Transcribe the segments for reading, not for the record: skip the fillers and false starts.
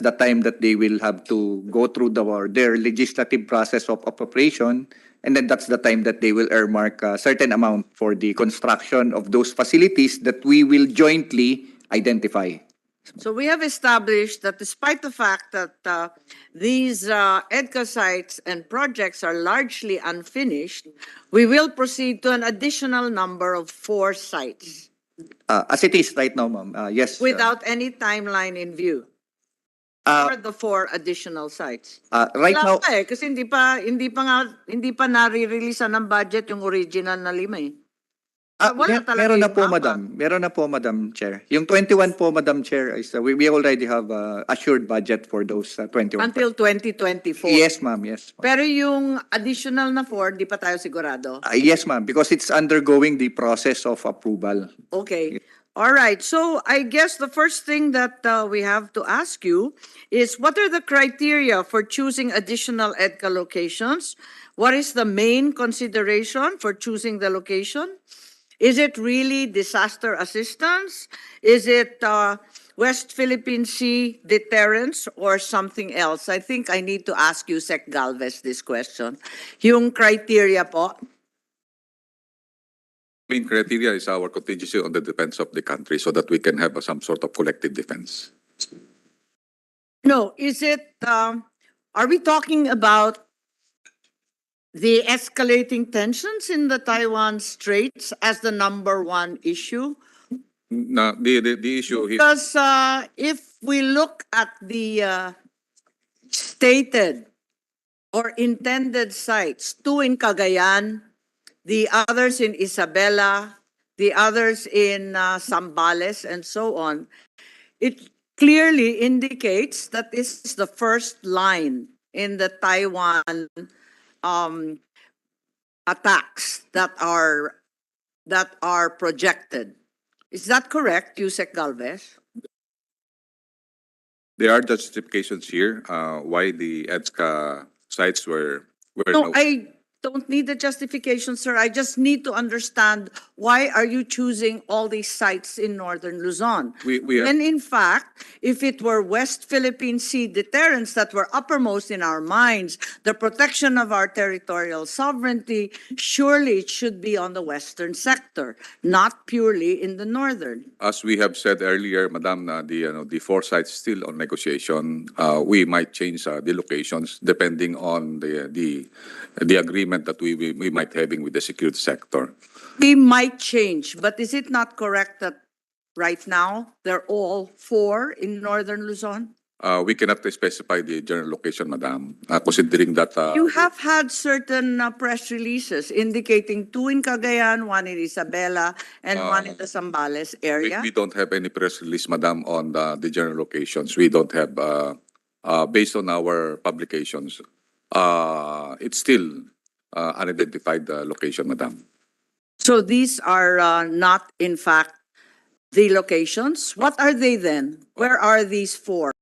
the time that they will have to go through their legislative process of appropriation, and then that's the time that they will earmark a certain amount for the construction of those facilities that we will jointly identify. So we have established that despite the fact that these Edca sites and projects are largely unfinished, we will proceed to an additional number of 4 sites As it is right now, ma'am, yes. without any timeline in view. Uh, Or the 4 additional sites. right Wala now, pa kasi hindi pa nare-releasean ng budget yung original na 5 eh. Wala talaga meron na yung po, mapa. madam. Meron na po, Madam Chair. Yung 21 po, Madam Chair, is we already have assured budget for those 21. Until 2024. Yes, ma'am. Yes, ma'am. Pero yung additional na 4, di pa tayo sigurado. Yes, ma'am, because it's undergoing the process of approval. Okay. All right. So I guess the first thing that we have to ask you is what are the criteria for choosing additional EDCA locations? What is the main consideration for choosing the location? Is it really disaster assistance? Is it West Philippine Sea deterrence or something else? I think I need to ask you, Sec Galvez, this question. Yung criteria po. Main criteria is our contingency on the defense of the country so that we can have some sort of collective defense. No, is it, are we talking about the escalating tensions in the Taiwan Straits as the #1 issue? Now, the issue here, Because if we look at the stated or intended sites, 2 in Cagayan, the others in Isabela, the others in Zambales, and so on, it clearly indicates that this is the first line in the Taiwan attacks that are projected. Is that correct, Yusek Galvez? there are justifications here why the EDCA sites were No, I don't need the justification, sir. I just need to understand why are you choosing all these sites in northern Luzon? we have, When in fact, if it were West Philippine Sea deterrents that were uppermost in our minds, the protection of our territorial sovereignty, surely it should be on the western sector, not purely in the northern. as we have said earlier, Madam, the 4 sites still on negotiation. We might change the locations depending on the agreement that we might having with the security sector. We might change, but is it not correct that right now they're all 4 in northern Luzon? We cannot specify the general location, Madam, considering that You have had certain press releases indicating 2 in Cagayan, 1 in Isabela, and 1 in the Zambales area. we don't have any press release, Madam, on the general locations. We don't have, based on our publications, it's still unidentified location, Madam. So these are not, in fact, the locations. What are they then? Where are these 4?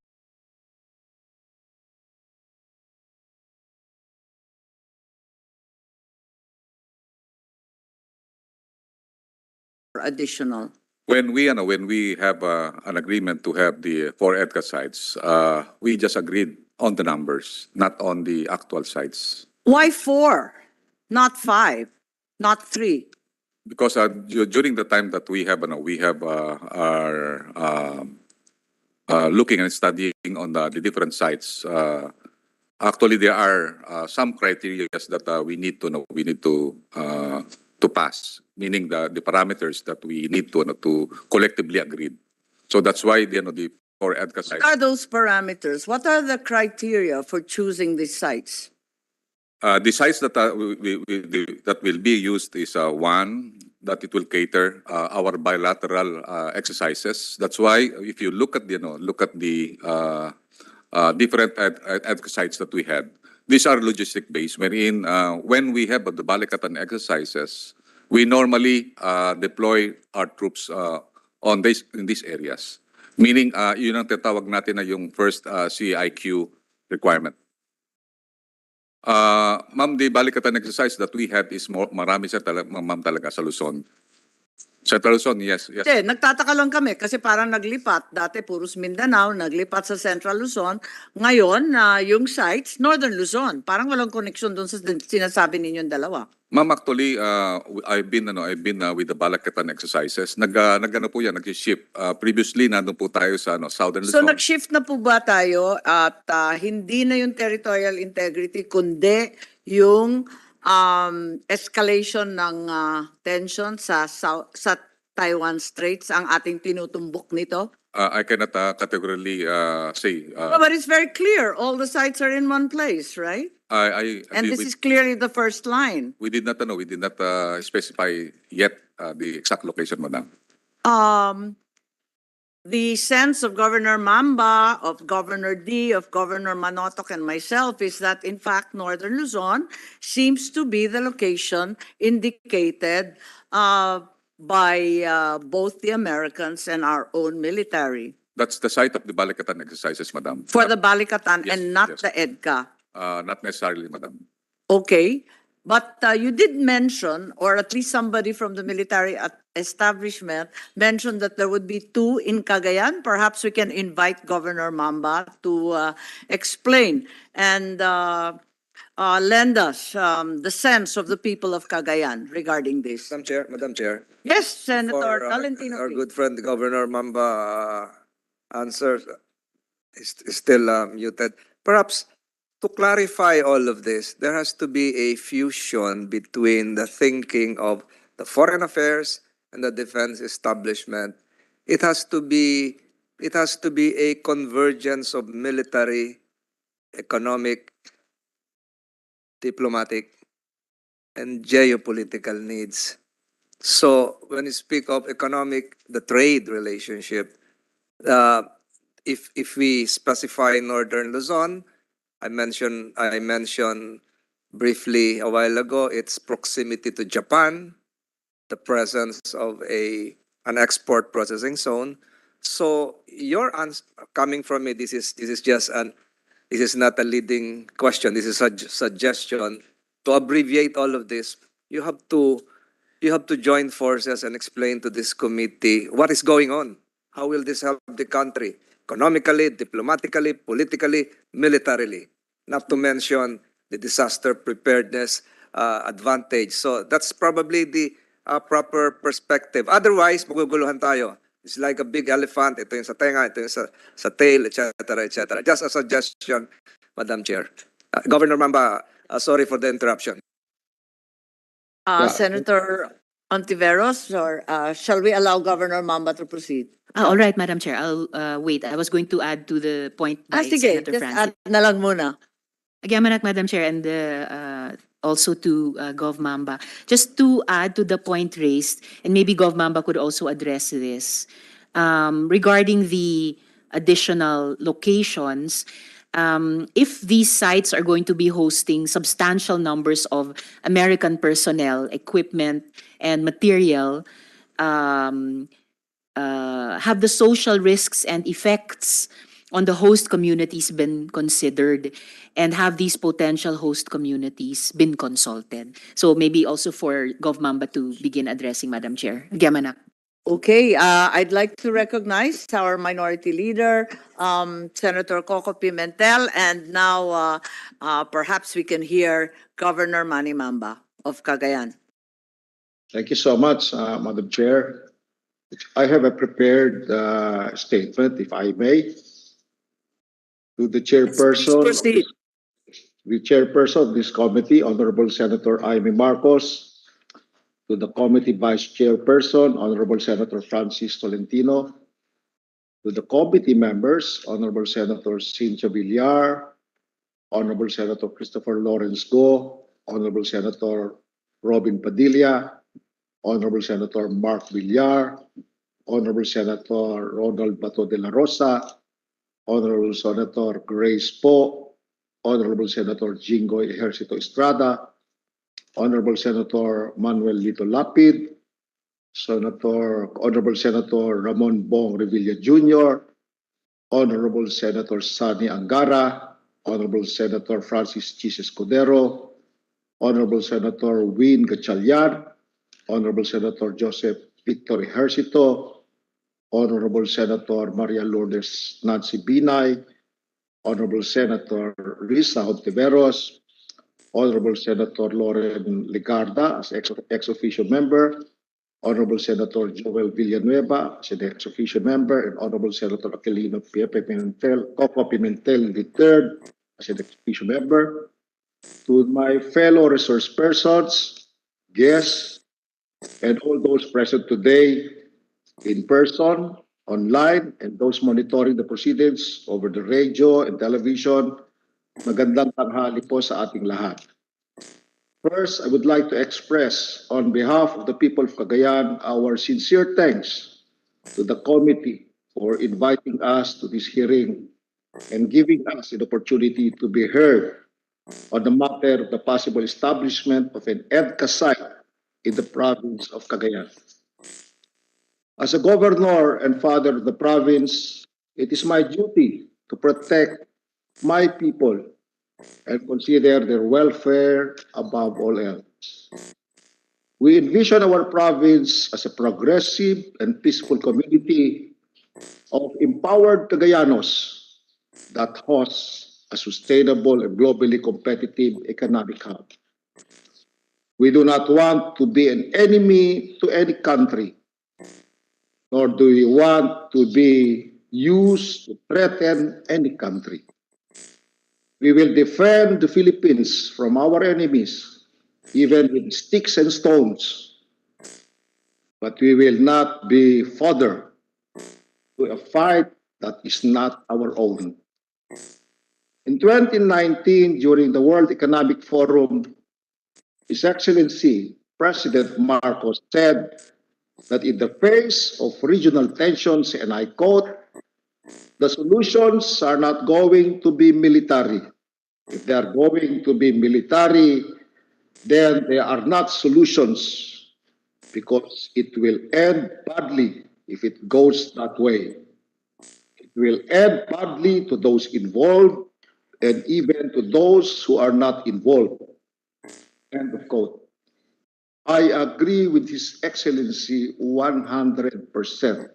Additional. When we have an agreement to have the 4 EDCA sites, we just agreed on the numbers, not on the actual sites. Why 4? Not 5, not 3. Because during the time that we have looking and studying on the different sites, actually there are some criteria that we need to pass, meaning the parameters that we need to collectively agree. So that's why the 4 EDCA sites. What are those parameters? What are the criteria for choosing these sites? The sites that that will be used is one, that it will cater our bilateral exercises. That's why if you look at the different EDCA sites that we had, these are logistic based. Wherein when we have the Balikatan exercises, we normally deploy our troops in these areas. Meaning, yun ang tatawag natin na yung first CIQ requirement. Ma'am, the Balikatan exercise that we had is marami sa ma'am talaga sa Luzon. Central Luzon, yes, yes. Hindi, nagtataka lang kami kasi parang naglipat. Dati puros Mindanao, naglipat sa Central Luzon. Ngayon, yung sites, Northern Luzon. Parang walang connection doon sa sinasabi ninyong dalawa. Ma'am, actually, I've been with the Balakatan exercises. Nagano po yan, nag-ship. Previously, nandun po tayo sa Southern So Luzon. nag-shift na po ba tayo at hindi na yung territorial integrity kundi yung escalation ng tension sa Taiwan Straits ang ating tinutumbok nito? I cannot categorically say. No, but it's very clear. All the sites are in one place, right? And this is clearly the first line. We did not specify yet the exact location, madam. The sense of Governor Mamba, of Governor D, of Governor Manotok, and myself is that, in fact, Northern Luzon seems to be the location indicated by both the Americans and our own military. That's the site of the Balikatan exercises, madam. For the Balikatan Yes, and not yes. the Edca. Not necessarily, madam. Okay. But you did mention, or at least somebody from the military establishment mentioned that there would be 2 in Cagayan. Perhaps we can invite Governor Mamba to explain and lend us the sense of the people of Cagayan regarding this. Madam Chair. Yes, Senator For, Tolentino. our please. good friend Governor Mamba answer is still muted. Perhaps to clarify all of this, there has to be a fusion between the thinking of the foreign affairs and the defense establishment. It has to be a convergence of military, economic, diplomatic, and geopolitical needs. So when you speak of economic, the trade relationship, if we specify Northern Luzon, I mentioned briefly a while ago its proximity to Japan, the presence of an export processing zone. So your answer coming from me, this is not a leading question. This is a suggestion. To abbreviate all of this, you have to join forces and explain to this committee what is going on. How will this help the country? Economically, diplomatically, politically, militarily. Not to mention the disaster preparedness advantage. So that's probably the proper perspective. Otherwise, maguguluhan tayo. It's like a big elephant. Ito yung sa tenga, ito yung sa tail, etc., etc. Just a suggestion, Madam Chair. Governor Mamba, sorry for the interruption. Senator Ontiveros, or shall we allow Governor Mamba to proceed? All right, Madam Chair. I'll wait. I was going to add to the point by Sige, Senator just Francis. add na lang muna. Again, Madam Chair, and also to Gov Mamba. Just to add to the point raised, and maybe Gov Mamba could also address this, regarding the additional locations, if these sites are going to be hosting substantial numbers of American personnel, equipment, and material, have the social risks and effects on the host communities been considered, and have these potential host communities been consulted? So maybe also for Gov Mamba to begin addressing, Madam Chair. Gyamanak. Okay, I'd like to recognize our minority leader, Senator Coco Pimentel, and now perhaps we can hear Governor Manny Mamba of Cagayan. Thank you so much, Madam Chair. I have a prepared statement, if I may, to the chairperson. Please proceed. The chairperson of this committee, Honorable Senator Amy Marcos, to the committee vice chairperson, Honorable Senator Francis Tolentino, to the committee members, Honorable Senator Cynthia Villar, Honorable Senator Christopher Lawrence Go, Honorable Senator Robin Padilla, Honorable Senator Mark Villar, Honorable Senator Ronald Bato de la Rosa, Honorable Senator Grace Po, Honorable Senator Jingoy Ejercito Estrada, Honorable Senator Manuel Lito Lapid, Honorable Senator Ramon Bong Revilla Jr., Honorable Senator Sani Angara, Honorable Senator Francis Chis Escudero, Honorable Senator Win Gatchalian, Honorable Senator Joseph Victor Ejercito, Honorable Senator Maria Lourdes Nancy Binay, Honorable Senator Risa Hontiveros, Honorable Senator Loren Ligarda as ex officio member, Honorable Senator Joel Villanueva as an ex officio member, and Honorable Senator Aquilino Coco Pimentel III as an ex officio member. To my fellow resource persons, guests, and all those present today in person, online, and those monitoring the proceedings over the radio and television, magandang tanghali po sa ating lahat. First, I would like to express on behalf of the people of Cagayan our sincere thanks to the committee for inviting us to this hearing and giving us an opportunity to be heard on the matter of the possible establishment of an Edca site in the province of Cagayan. As a governor and father of the province, it is my duty to protect my people and consider their welfare above all else. We envision our province as a progressive and peaceful community of empowered Cagayanos that hosts a sustainable and globally competitive economic hub. We do not want to be an enemy to any country, nor do we want to be used to threaten any country. We will defend the Philippines from our enemies, even with sticks and stones, but we will not be fodder to a fight that is not our own. In 2019, during the World Economic Forum, His Excellency President Marcos said that in the face of regional tensions, and I quote, the solutions are not going to be military. If they are going to be military, then they are not solutions because it will end badly if it goes that way. It will end badly to those involved and even to those who are not involved. End of quote. I agree with His Excellency 100%.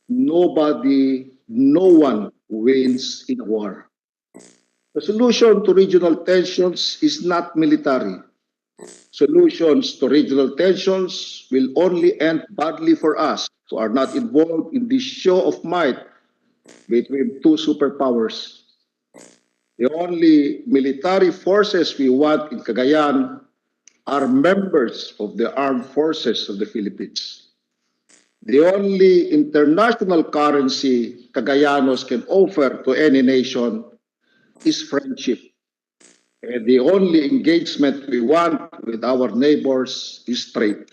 Nobody, no one wins in a war. The solution to regional tensions is not military. Solutions to regional tensions will only end badly for us who are not involved in this show of might between two superpowers. The only military forces we want in Cagayan are members of the armed forces of the Philippines. The only international currency Cagayanos can offer to any nation is friendship. And the only engagement we want with our neighbors is trade.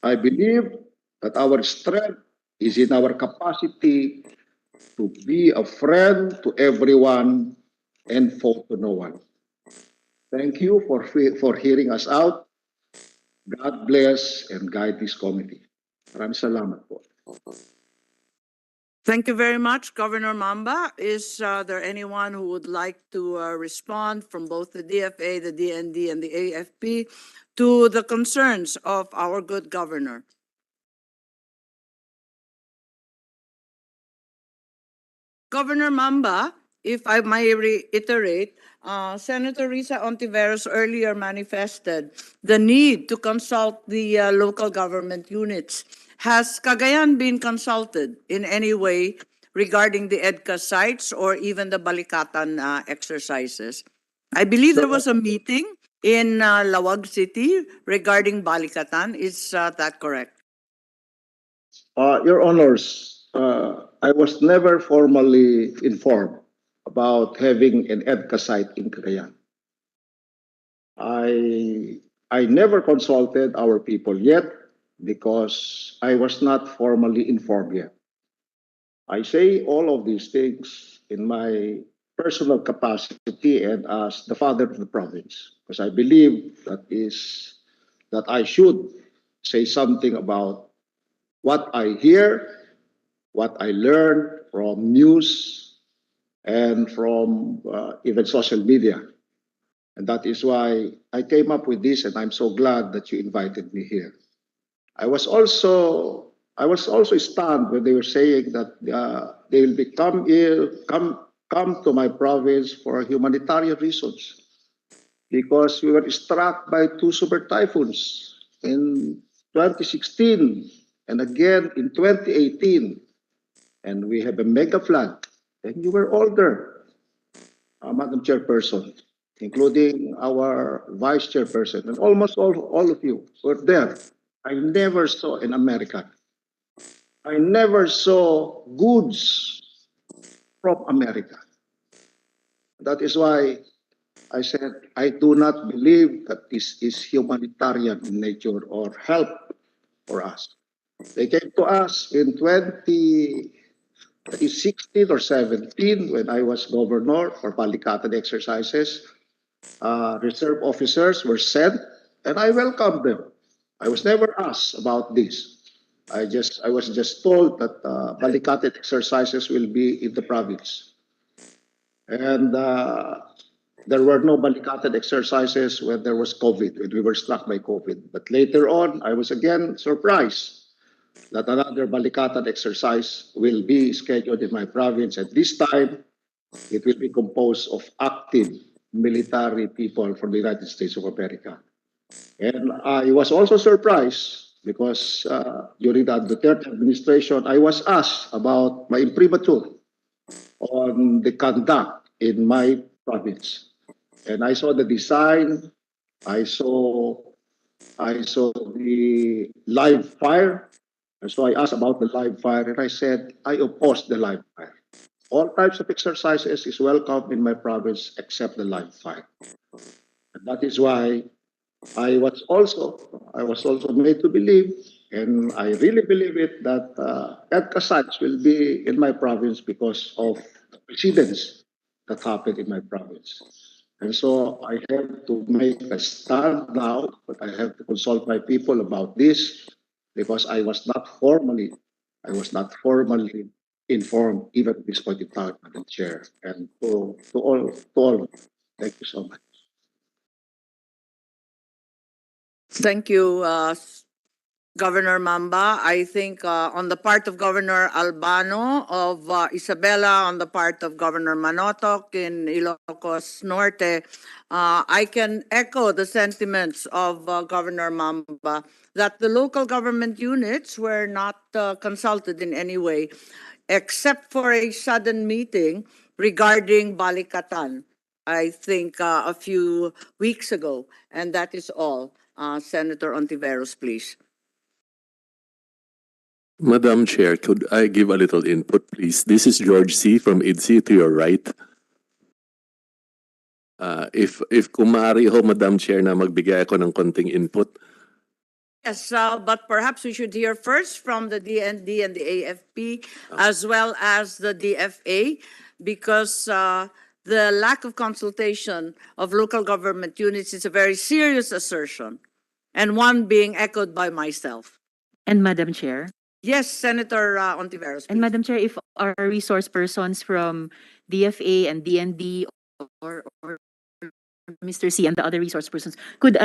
I believe that our strength is in our capacity to be a friend to everyone and foe to no one. Thank you for hearing us out. God bless and guide this committee. Maraming salamat po. Thank you very much, Governor Mamba. Is there anyone who would like to respond from both the DFA, the DND, and the AFP to the concerns of our good governor? Governor Mamba, if I may reiterate, Senator Risa Hontiveros earlier manifested the need to consult the local government units. Has Cagayan been consulted in any way regarding the Edca sites or even the Balikatan exercises? I believe there was a meeting in Lawag City regarding Balikatan. Is that correct? Your Honors, I was never formally informed about having an EDCA site in Cagayan. I never consulted our people yet because I was not formally informed yet. I say all of these things in my personal capacity and as the father of the province because I believe that I should say something about what I hear, what I learn from news and from even social media. And that is why I came up with this, and I'm so glad that you invited me here. I was also stunned when they were saying that they will come here, come to my province for humanitarian reasons because we were struck by two super typhoons in 2016 and again in 2018, and we have a mega flood. And you were all there, Madam Chairperson, including our Vice Chairperson, and almost all of you were there. I never saw in America. I never saw goods from America. That is why I said I do not believe that this is humanitarian in nature or help for us. They came to us in 2016 or 17 when I was governor for Balikatan exercises. Reserve officers were sent, and I welcomed them. I was never asked about this. I was just told that Balikatan exercises will be in the province, and there were no Balikatan exercises when there was COVID, when we were struck by COVID. But later on, I was again surprised that another Balikatan exercise will be scheduled in my province, and this time it will be composed of active military people from the United States of America. And I was also surprised because during the Duterte administration, I was asked about my imprimatur on the conduct in my province. And I saw the design, I saw the live fire. And so I asked about the live fire, and I said, I oppose the live fire. All types of exercises is welcome in my province except the live fire. And that is why I was also made to believe, and I really believe it, that Edca sites will be in my province because of the precedents that happened in my province. And so I have to make a stand now, but I have to consult my people about this because I was not formally informed even at this point in time, Madam Chair. And to all, thank you so much. Thank you, Governor Mamba. I think on the part of Governor Albano of Isabela, on the part of Governor Manotoc in Ilocos Norte, I can echo the sentiments of Governor Mamba that the local government units were not consulted in any way, except for a sudden meeting regarding Balikatan, I think a few weeks ago, and that is all. Senator Ontiveros, please. Madam Chair, could I give a little input, please? This is George C. from IDSI to your right. If kumari ho, Madam Chair, na magbigay ako ng konting input. Yes, but perhaps we should hear first from the DND and the AFP as well as the DFA because the lack of consultation of local government units is a very serious assertion and one being echoed by myself. And Madam Chair. Yes, Senator Ontiveros. And please. Madam Chair, if our resource persons from DFA and DND or Mr. C and the other resource persons could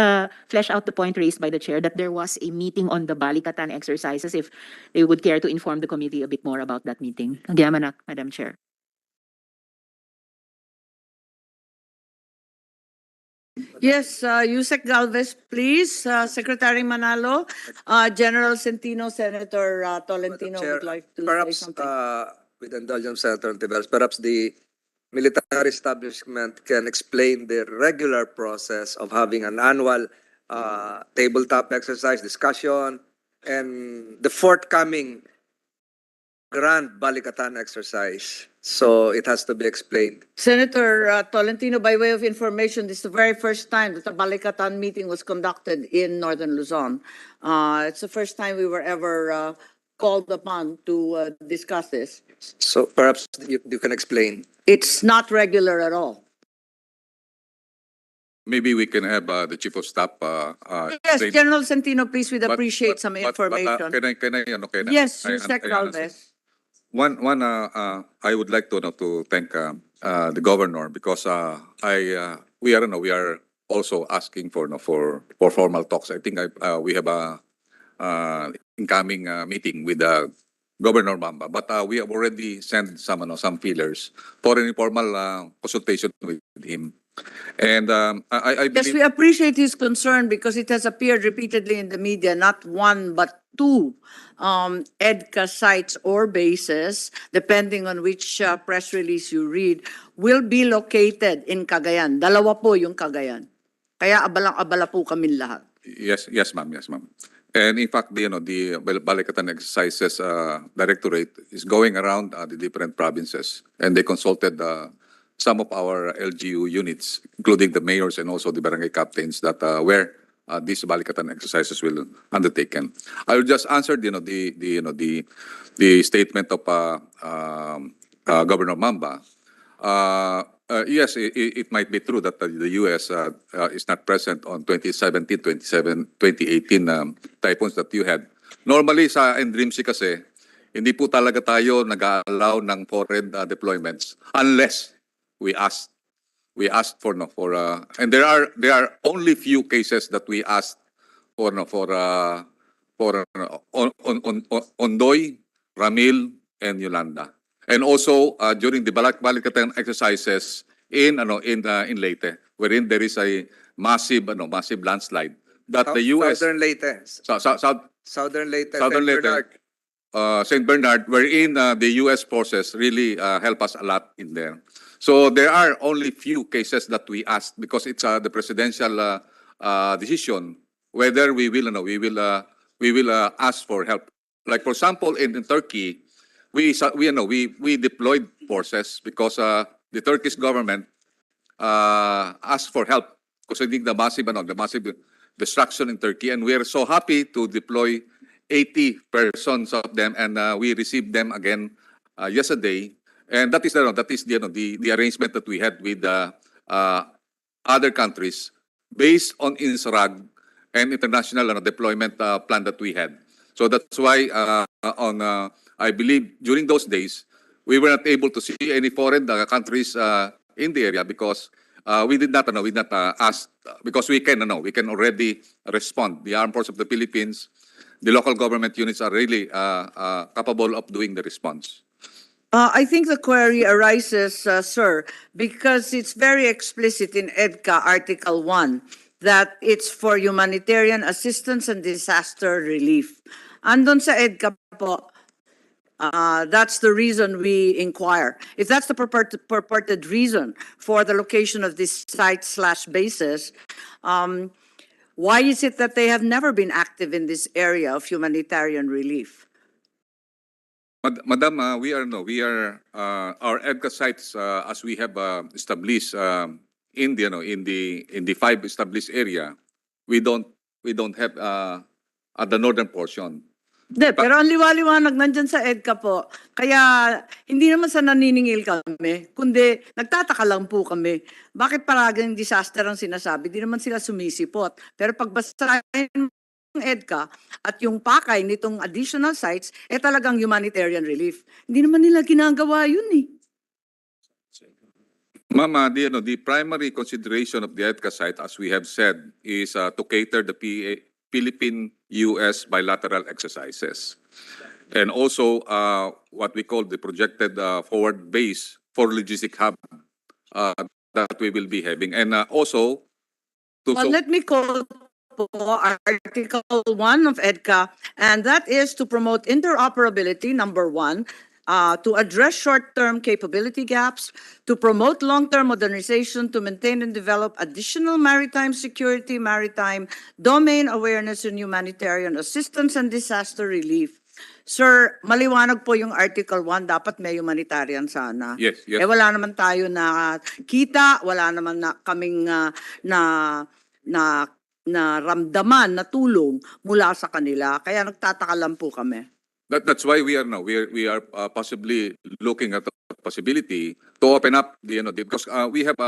flesh out the point raised by the chair that there was a meeting on the Balikatan exercises, if they would care to inform the committee a bit more about that meeting. Nagyamanak, Madam Chair. Yes, Yusek Galvez, please. Secretary Manalo, General Centino, Senator Tolentino Chair, would like to say perhaps something. with indulgence, Senator Ontiveros, perhaps the military establishment can explain the regular process of having an annual tabletop exercise discussion and the forthcoming grand Balikatan exercise. So it has to be explained. Senator Tolentino, by way of information, this is the very first time that the Balikatan meeting was conducted in Northern Luzon. It's the first time we were ever called upon to discuss this. So perhaps you can explain. It's not regular at all. Maybe we can have the Chief of Staff. Yes, explain. General Centino, please, we'd But- appreciate some but, information. can I? Yes, I- Yusek I understand. Galvez. One, I would like to thank the governor because we are also asking for formal talks. I think we have incoming meeting with Governor Mamba. But we have already sent some feelers for an informal consultation with him. And I Yes, believe we appreciate his concern because it has appeared repeatedly in the media, not one but two EDCA sites or bases, depending on which press release you read, will be located in Cagayan. Dalawa po yung Cagayan. Kaya abalang-abala po kami lahat. yes, ma'am. And in fact, the Balikatan Exercises Directorate is going around the different provinces, and they consulted some of our LGU units, including the mayors and also the barangay captains, that where these Balikatan exercises will undertaken. I will just answer the statement of Governor Mamba. Yes, it might be true that the U.S. Is not present on 2017, 2018 typhoons that you had. Normally sa NDRIMC kasi, hindi po talaga tayo nag-allow ng foreign deployments unless we asked for and there are only few cases that we asked for Ondoy, Ramil, and Yolanda. And also during the Balikatan exercises in Leyte, wherein there is a massive landslide that the US Southern Leyte. Southern Leyte, St. Bernard. St. Bernard, wherein the US forces really help us a lot in there. So there are only few cases that we asked because it's the presidential decision whether we will ask for help. Like for example, in Turkey, we deployed forces because the Turkish government asked for help because I think the massive destruction in Turkey, and we are so happy to deploy 80 persons of them, and we received them again yesterday. And that is the arrangement that we had with other countries based on INSRAG and international deployment plan that we had. So that's why I believe during those days we were not able to see any foreign countries in the area because we did not ask because we can already respond. The Armed Forces of the Philippines, the local government units are really capable of doing the response. I think the query arises, sir, because it's very explicit in EDCA Article 1 that it's for humanitarian assistance and disaster relief. Andon sa EDCA po, that's the reason we inquire. If that's the purported reason for the location of this site/bases, why is it that they have never been active in this area of humanitarian relief? Madam, we are our EDCA sites as we have established in the 5 established area. We don't have at the northern portion. Hindi, pero ang liwaliwanag nandyan sa EDCA po. Kaya hindi naman sa naniningil kami, kundi nagtataka lang po kami. Bakit paraging disaster ang sinasabi? Di naman sila sumisipot. Pero pagbasahin ng EDCA at yung pakay nitong additional sites, talagang humanitarian relief. Hindi naman nila ginagawa yun eh. Mama, the primary consideration of the EDCA site, as we have said, is to cater the Philippine-US bilateral exercises. And also what we call the projected forward base for logistic hub that we will be having. And also, let me call Article 1 of EDCA, and that is to promote interoperability, number 1, to address short-term capability gaps, to promote long-term modernization, to maintain and develop additional maritime security, maritime domain awareness, and humanitarian assistance and disaster relief. Sir, maliwanag po yung Article 1, dapat may humanitarian sana. Yes. Wala naman tayo na kita, wala naman na kaming na ramdaman na tulong mula sa kanila. Kaya nagtataka lang po kami. That's why we are possibly looking at the possibility to open up because we have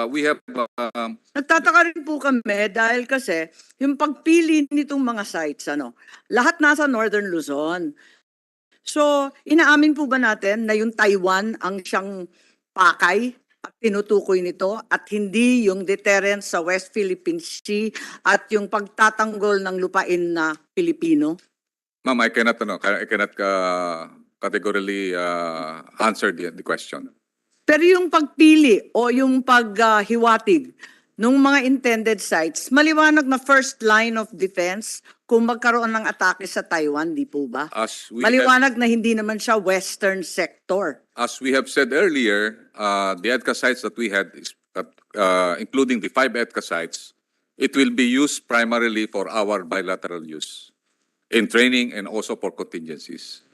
nagtataka rin po kami dahil kasi yung pagpili nitong mga sites lahat nasa Northern Luzon. So, inaamin po ba natin na yung Taiwan ang siyang pakay at tinutukoy nito at hindi yung deterrence sa West Philippine Sea at yung pagtatanggol ng lupain na Pilipino? Ma'am, I cannot, categorically answer the question. Pero yung pagpili o yung paghiwatig ng mga intended sites, maliwanag na first line of defense kung magkaroon ng atake sa Taiwan, di po ba? As we Maliwanag na hindi naman siya western sector. As we have said earlier, the EDCA sites that we had, including the 5 EDCA sites, it will be used primarily for our bilateral use in training and also for contingencies,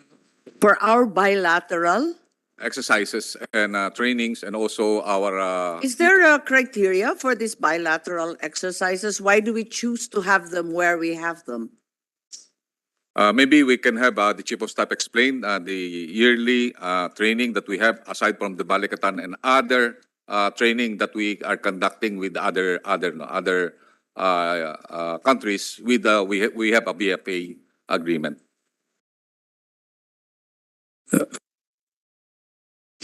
For our bilateral, exercises and trainings, and also our. is there a criteria for these bilateral exercises? Why do we choose to have them where we have them? Maybe we can have the Chief of Staff explain the yearly training that we have aside from the Balikatan and other training that we are conducting with other countries. We have a BFA agreement.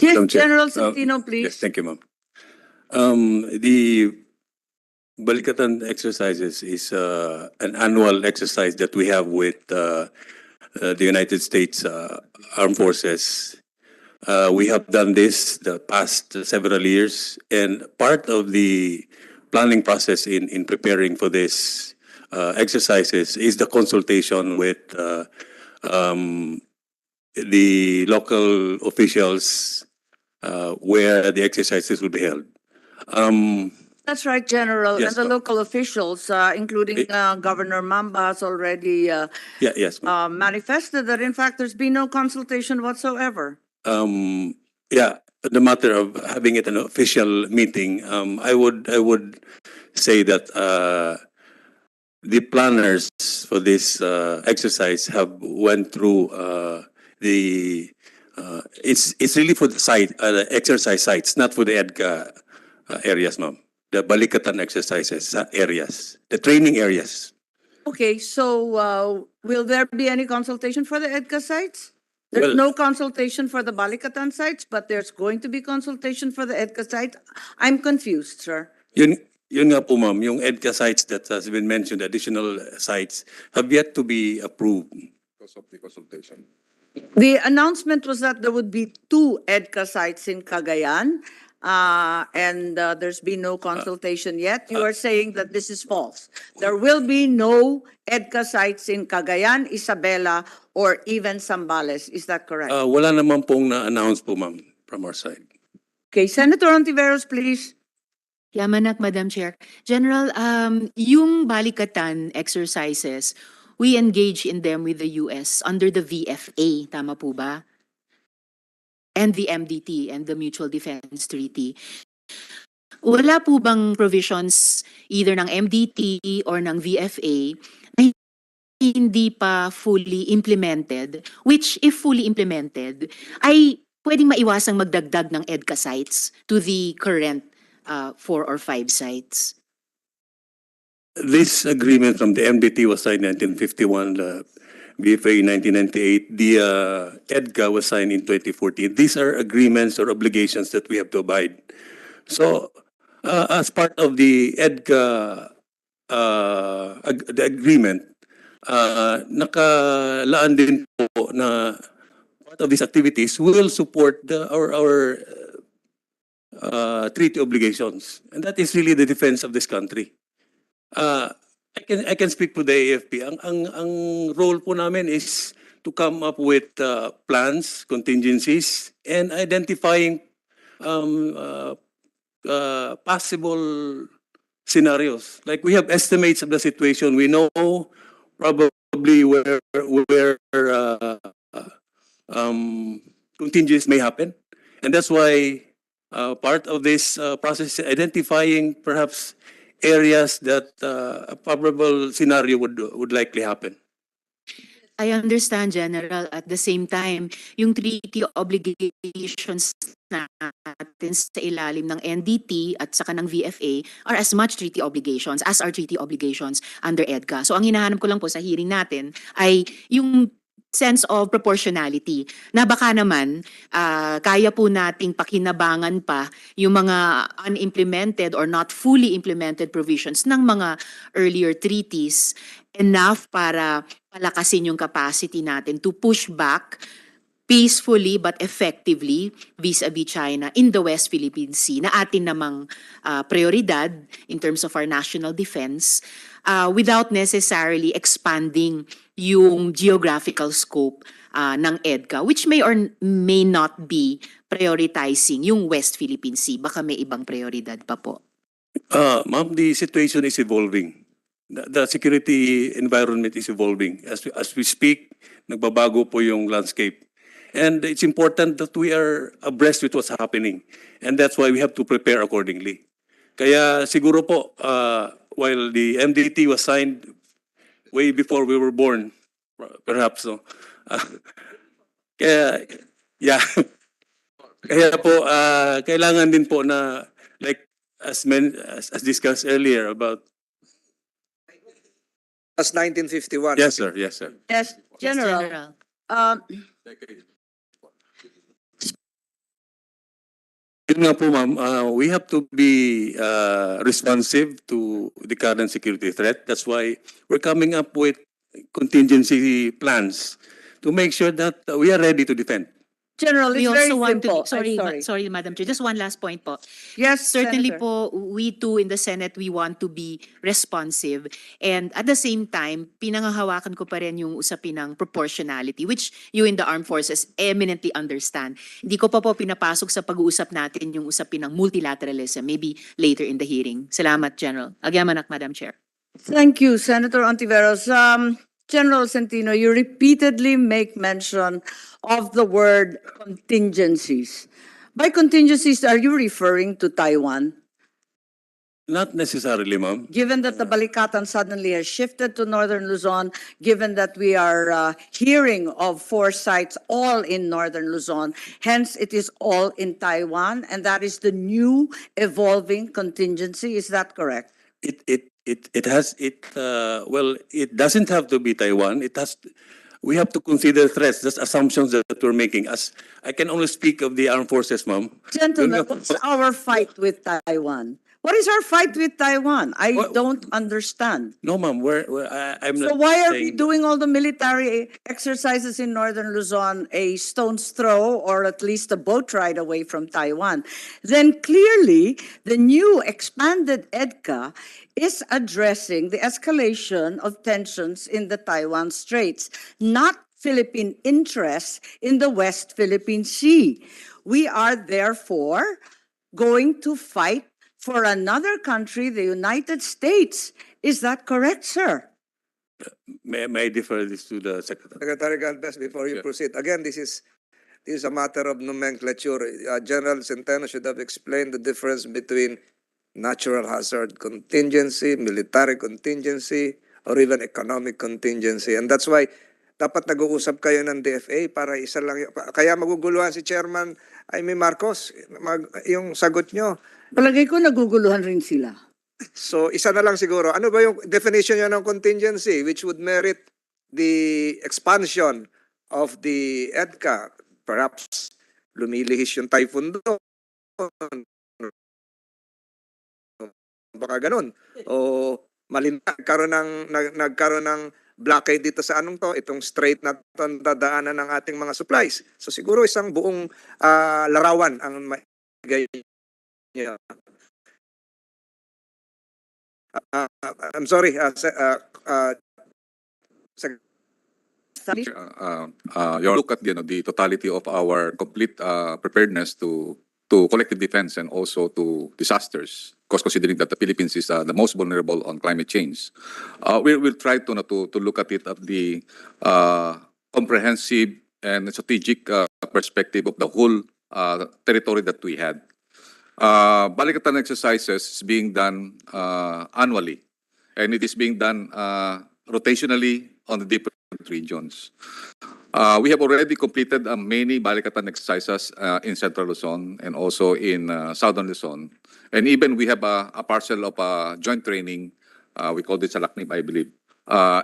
Yes, Madam Chair, General Centino, please. Yes, thank you, ma'am. The Balikatan exercises is an annual exercise that we have with the United States Armed Forces. We have done this the past several years, and part of the planning process in preparing for this exercises is the consultation with the local officials where the exercises will be held. That's right, General. Yes, And the ma'am. local officials, including Governor Mamba, has already Yes, ma'am. manifested that, in fact, there's been no consultation whatsoever. Yeah, the matter of having it an official meeting, I would say that the planners for this exercise have went through it's really for the exercise sites, not for the EDCA areas, ma'am. The Balikatan exercises areas, the training areas. Okay, so will there be any consultation for the EDCA sites? There's Well- no consultation for the Balikatan sites, but there's going to be consultation for the EDCA sites. I'm confused, sir. Yun nga po, ma'am, yung EDCA sites that has been mentioned, additional sites, have yet to be approved. Because of the consultation. The announcement was that there would be 2 EDCA sites in Cagayan, and there's been no consultation yet. You are saying that this is false. There will be no EDCA sites in Cagayan, Isabela, or even Zambales. Is that correct? Wala naman pong na-announce po, ma'am, from our side. Okay, Senator Ontiveros, please. Yamanak, Madam Chair. General, yung Balikatan exercises, we engage in them with the US under the VFA, tama po ba? And the MDT and the Mutual Defense Treaty. Wala po bang provisions either ng MDT or ng VFA na hindi pa fully implemented, which if fully implemented, ay pwedeng maiwasang magdagdag ng EDCA sites to the current 4 or 5 sites? This agreement from the MDT was signed in 1951, the BFA in 1998, the EDCA was signed in 2014. These are agreements or obligations that we have to abide. So, as part of the EDCA the agreement, nakalaan din po na part of these activities will support our treaty obligations, and that is really the defense of this country. I can speak for the AFP. Ang role po namin is to come up with plans, contingencies, and identifying possible scenarios. Like we have estimates of the situation. We know probably where contingencies may happen, and that's why part of this process is identifying perhaps areas that a probable scenario would likely happen. I understand, General. At the same time, yung treaty obligations natin sa ilalim ng NDT at saka ng VFA are as much treaty obligations as are treaty obligations under EDCA. So ang hinahanap ko lang po sa hearing natin ay yung sense of proportionality na baka naman kaya po nating pakinabangan pa yung mga unimplemented or not fully implemented provisions ng mga earlier treaties enough para palakasin yung capacity natin to push back peacefully but effectively vis-a-vis China in the West Philippine Sea na atin namang prioridad in terms of our national defense without necessarily expanding yung geographical scope ng EDCA, which may or may not be prioritizing yung West Philippine Sea. Baka may ibang prioridad pa po. Ma'am, the situation is evolving. The security environment is evolving. As we speak, nagbabago po yung landscape. And it's important that we are abreast with what's happening. And that's why we have to prepare accordingly. Kaya siguro po, while the MDT was signed way before we were born, perhaps, no? Kaya, yeah. Kaya po, kailangan din po na, like, as discussed earlier about. As 1951. Yes, sir. Yes, sir. Yes, General. Yun nga po, ma'am, we have to be responsive to the current security threat. That's why we're coming up with contingency plans to make sure that we are ready to defend. General, We it's very also want simple. to, sorry, I'm sorry, Madam Chair, just one last point po. Yes, Certainly Senator. po, we too in the Senate, we want to be responsive. And at the same time, pinangahawakan ko pa rin yung usapin ng proportionality, which you in the armed forces eminently understand. Hindi ko pa po pinapasok sa pag-uusap natin yung usapin ng multilateralism, maybe later in the hearing. Salamat, General. Agyamanak, Madam Chair. Thank you, Senator Ontiveros. General Centino, you repeatedly make mention of the word contingencies. By contingencies, are you referring to Taiwan? Not necessarily, ma'am. Given that the Balikatan suddenly has shifted to Northern Luzon, given that we are hearing of 4 sites all in Northern Luzon, hence it is all in Taiwan, and that is the new evolving contingency. Is that correct? Well, it doesn't have to be Taiwan. We have to consider threats. That's assumptions that we're making. As I can only speak of the armed forces, ma'am. Gentlemen, what's our fight with Taiwan? What is our fight with Taiwan? I don't understand. No, ma'am. I'm not So why are we saying- doing all the military exercises in Northern Luzon a stone's throw or at least a boat ride away from Taiwan? Then clearly, the new expanded EDCA is addressing the escalation of tensions in the Taiwan Straits, not Philippine interests in the West Philippine Sea. We are therefore going to fight for another country, the United States. Is that correct, sir? May I defer this to the Secretary? Secretary Galvez, before you proceed, again, this is a matter of nomenclature. General Centeno should have explained the difference between natural hazard contingency, military contingency, or even economic contingency. And that's why dapat nag-uusap kayo ng DFA para isa lang. Kaya maguguluhan si Chairman Jaime Marcos, yung sagot nyo. Palagay ko naguguluhan rin sila. So, isa na lang siguro. Ano ba yung definition nyo ng contingency which would merit the expansion of the EDCA? Perhaps lumilihis yung typhoon doon. Baka ganun. O nagkaroon ng blockade dito sa anong to, itong strait na dadaanan ng ating mga supplies. So siguro isang buong larawan ang maigay niya. I'm sorry, You look at the totality of our complete preparedness to collective defense and also to disasters. Of course, considering that the Philippines is the most vulnerable on climate change, we'll try to look at it at the comprehensive and strategic perspective of the whole territory that we had. Balikatan exercises is being done annually, and it is being done rotationally on the different regions. We have already completed many Balikatan exercises in Central Luzon and also in Southern Luzon. And even we have a parcel of joint training, we call it Salaknib, I believe,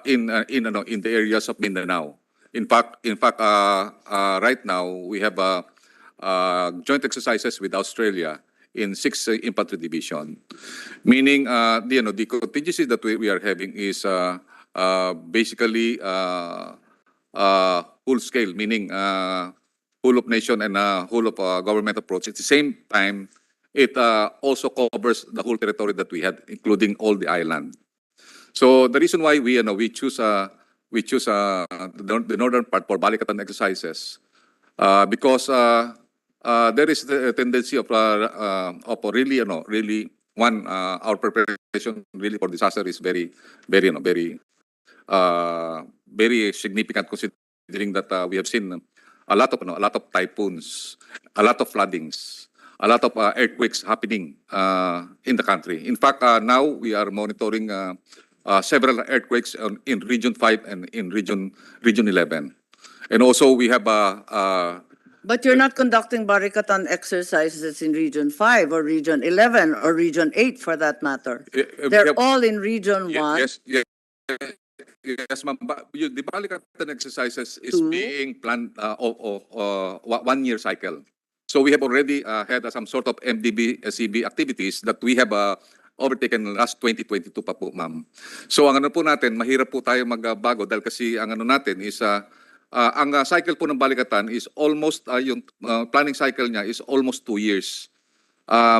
in the areas of Mindanao. In fact, right now we have joint exercises with Australia in 6th Infantry Division, meaning the contingency that we are having is basically full scale, meaning whole of nation and whole of government approach. At the same time, it also covers the whole territory that we had, including all the island. So the reason why we choose the northern part for Balikatan exercises, because there is the tendency of really really one our preparation really for disaster is very very significant, considering that we have seen a lot of typhoons, a lot of floodings, a lot of earthquakes happening in the country. In fact, now we are monitoring several earthquakes in Region 5 and in Region 11. And also we have But you're not conducting Barikatan exercises in Region 5 or Region 11 or Region 8 for that matter. They're all in Region 1. Yes, ma'am. But the Balikatan exercises is Two. being planned of 1 year cycle. So we have already had some sort of MDB, CB activities that we have overtaken last 2022 pa po, ma'am. So ang ano po natin, mahirap po tayo magbago dahil kasi ang ano natin is ang cycle po ng Balikatan is almost yung planning cycle niya is almost 2 years.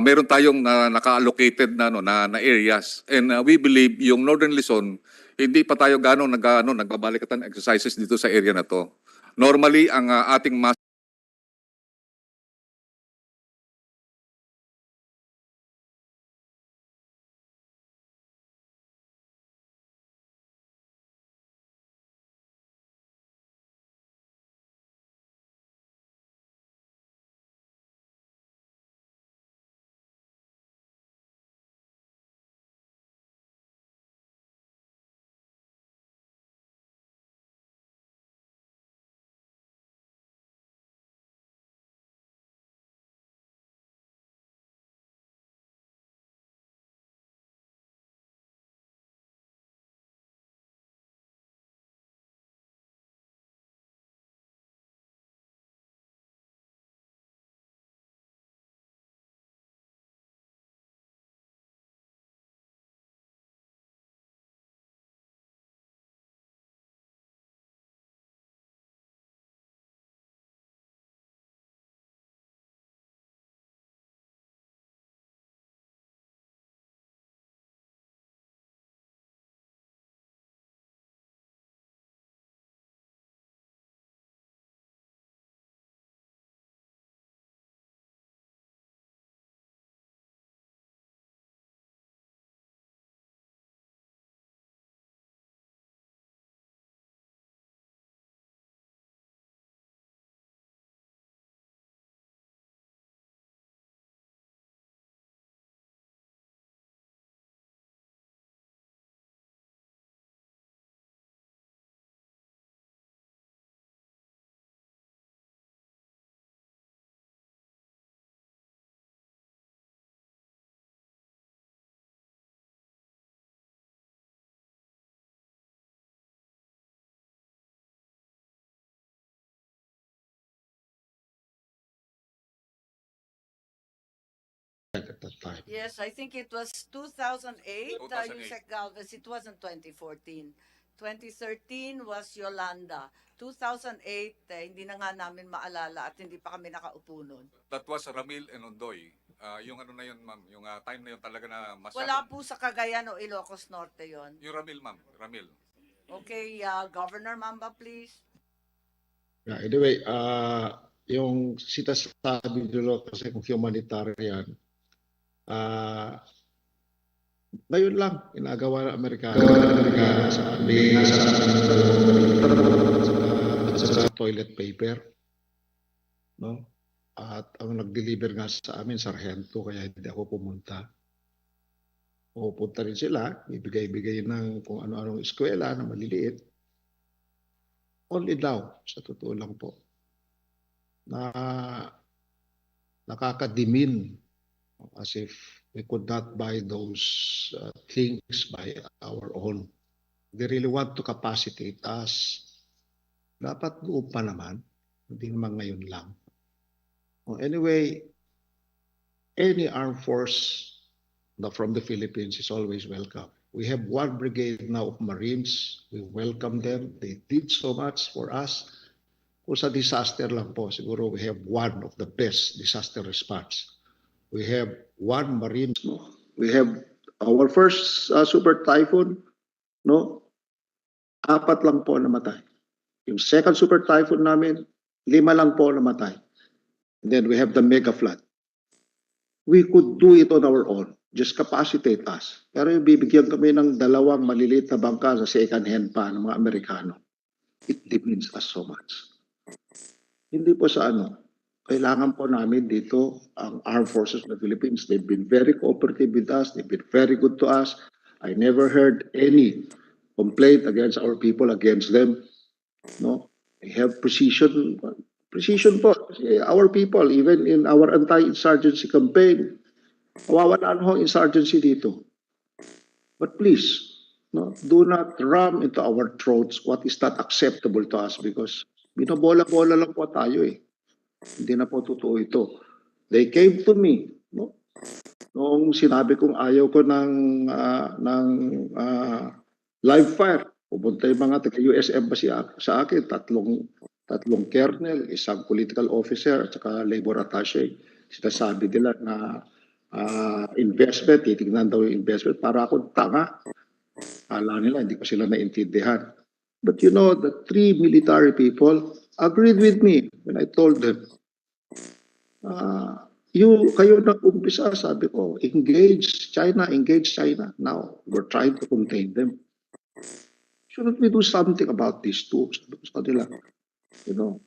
Meron tayong naka-allocated na areas, and we believe yung Northern Luzon hindi pa tayo nagbabalikatan exercises dito sa area na to. Normally ang ating At that time. Yes, I think it was 2008, 2008. Yusek Galvez. It wasn't 2014. 2013 was Yolanda. 2008, hindi na nga namin maalala at hindi pa kami nakaupo nun. that was Ramil and Ondoy. Yung ano na yun, ma'am, yung time na yun talaga na Wala po sa Cagayan o Ilocos Norte yon. Yung Ramil, ma'am, Ramil. Okay, Governor Mamba, please. Yeah, anyway, yung sinasabi nyo kasi kung humanitarian, ngayon lang ginagawa ng Amerikano sa toilet paper, no? At ang nag-deliver nga sa amin sarhento, kaya hindi ako pumunta. Pupunta rin sila, ibigay-bigay ng kung ano-anong eskwela na maliliit. Only daw, sa totoo lang po, na nakakadimin as if we could not buy those things by our own. They really want to capacitate us. Dapat noon pa naman, hindi naman ngayon lang. Well, anyway, any armed force from the Philippines is always welcome. We have one brigade now of Marines. We welcome them. They did so much for us. Kung sa disaster lang po, siguro we have one of the best disaster response. We have one Marine. No? We have our first super typhoon, no? 4 lang po namatay. Yung second super typhoon namin, 5 lang po namatay. And then we have the mega flood. We could do it on our own. Just capacitate us. Pero yung bibigyan kami ng 2 maliliit na bangka sa second hand pa ng mga Amerikano. It demeans us so much. Hindi po sa kailangan po namin dito ang Armed Forces of the Philippines. They've been very cooperative with us. They've been very good to us. I never heard any complaint against our people, against them. No, they have precision po. Kasi our people, even in our anti-insurgency campaign, kawawalan ho insurgency dito. But please, no, do not ram into our throats what is not acceptable to us because binobola-bola lang po tayo eh. Hindi na po totoo ito. They came to me, no? Noong sinabi kong ayaw ko ng live fire, pupunta yung mga taga-US Embassy sa akin, tatlong colonel, isang political officer, at saka labor attaché. Sinasabi nila na investment, titignan daw yung investment, para akong tanga. Alam nila, hindi ko sila naintindihan. But you know, the 3 military people agreed with me when I told them, kayo nag-umpisa, sabi ko, engage China. Now, we're trying to contain them. Shouldn't we do something about these two? Sabi ko sa kanila, you know,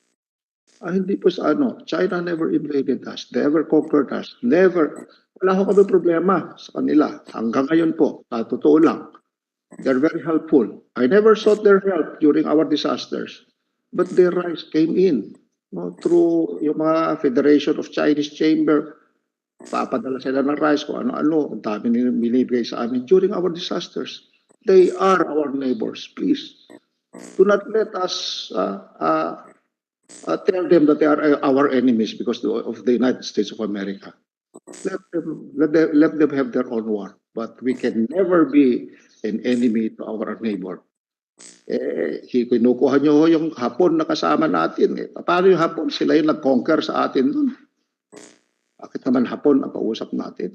hindi po sa China never invaded us, never conquered us, never. Wala ko kami problema sa kanila. Hanggang ngayon po, totoo lang. They're very helpful. I never sought their help during our disasters, but their rights came in, no, through yung mga Federation of Chinese Chamber. Papadala sila ng rice kung ano-ano. Ang dami nilang binibigay sa amin during our disasters. They are our neighbors. Please, do not let us tell them that they are our enemies because of the United States of America. Let them have their own war. But we can never be an enemy to our neighbor. Kinukuha nyo yung Hapon na kasama natin. Paano yung Hapon? Sila yung nag-conquer sa atin dun. Bakit naman Hapon ang kausap natin?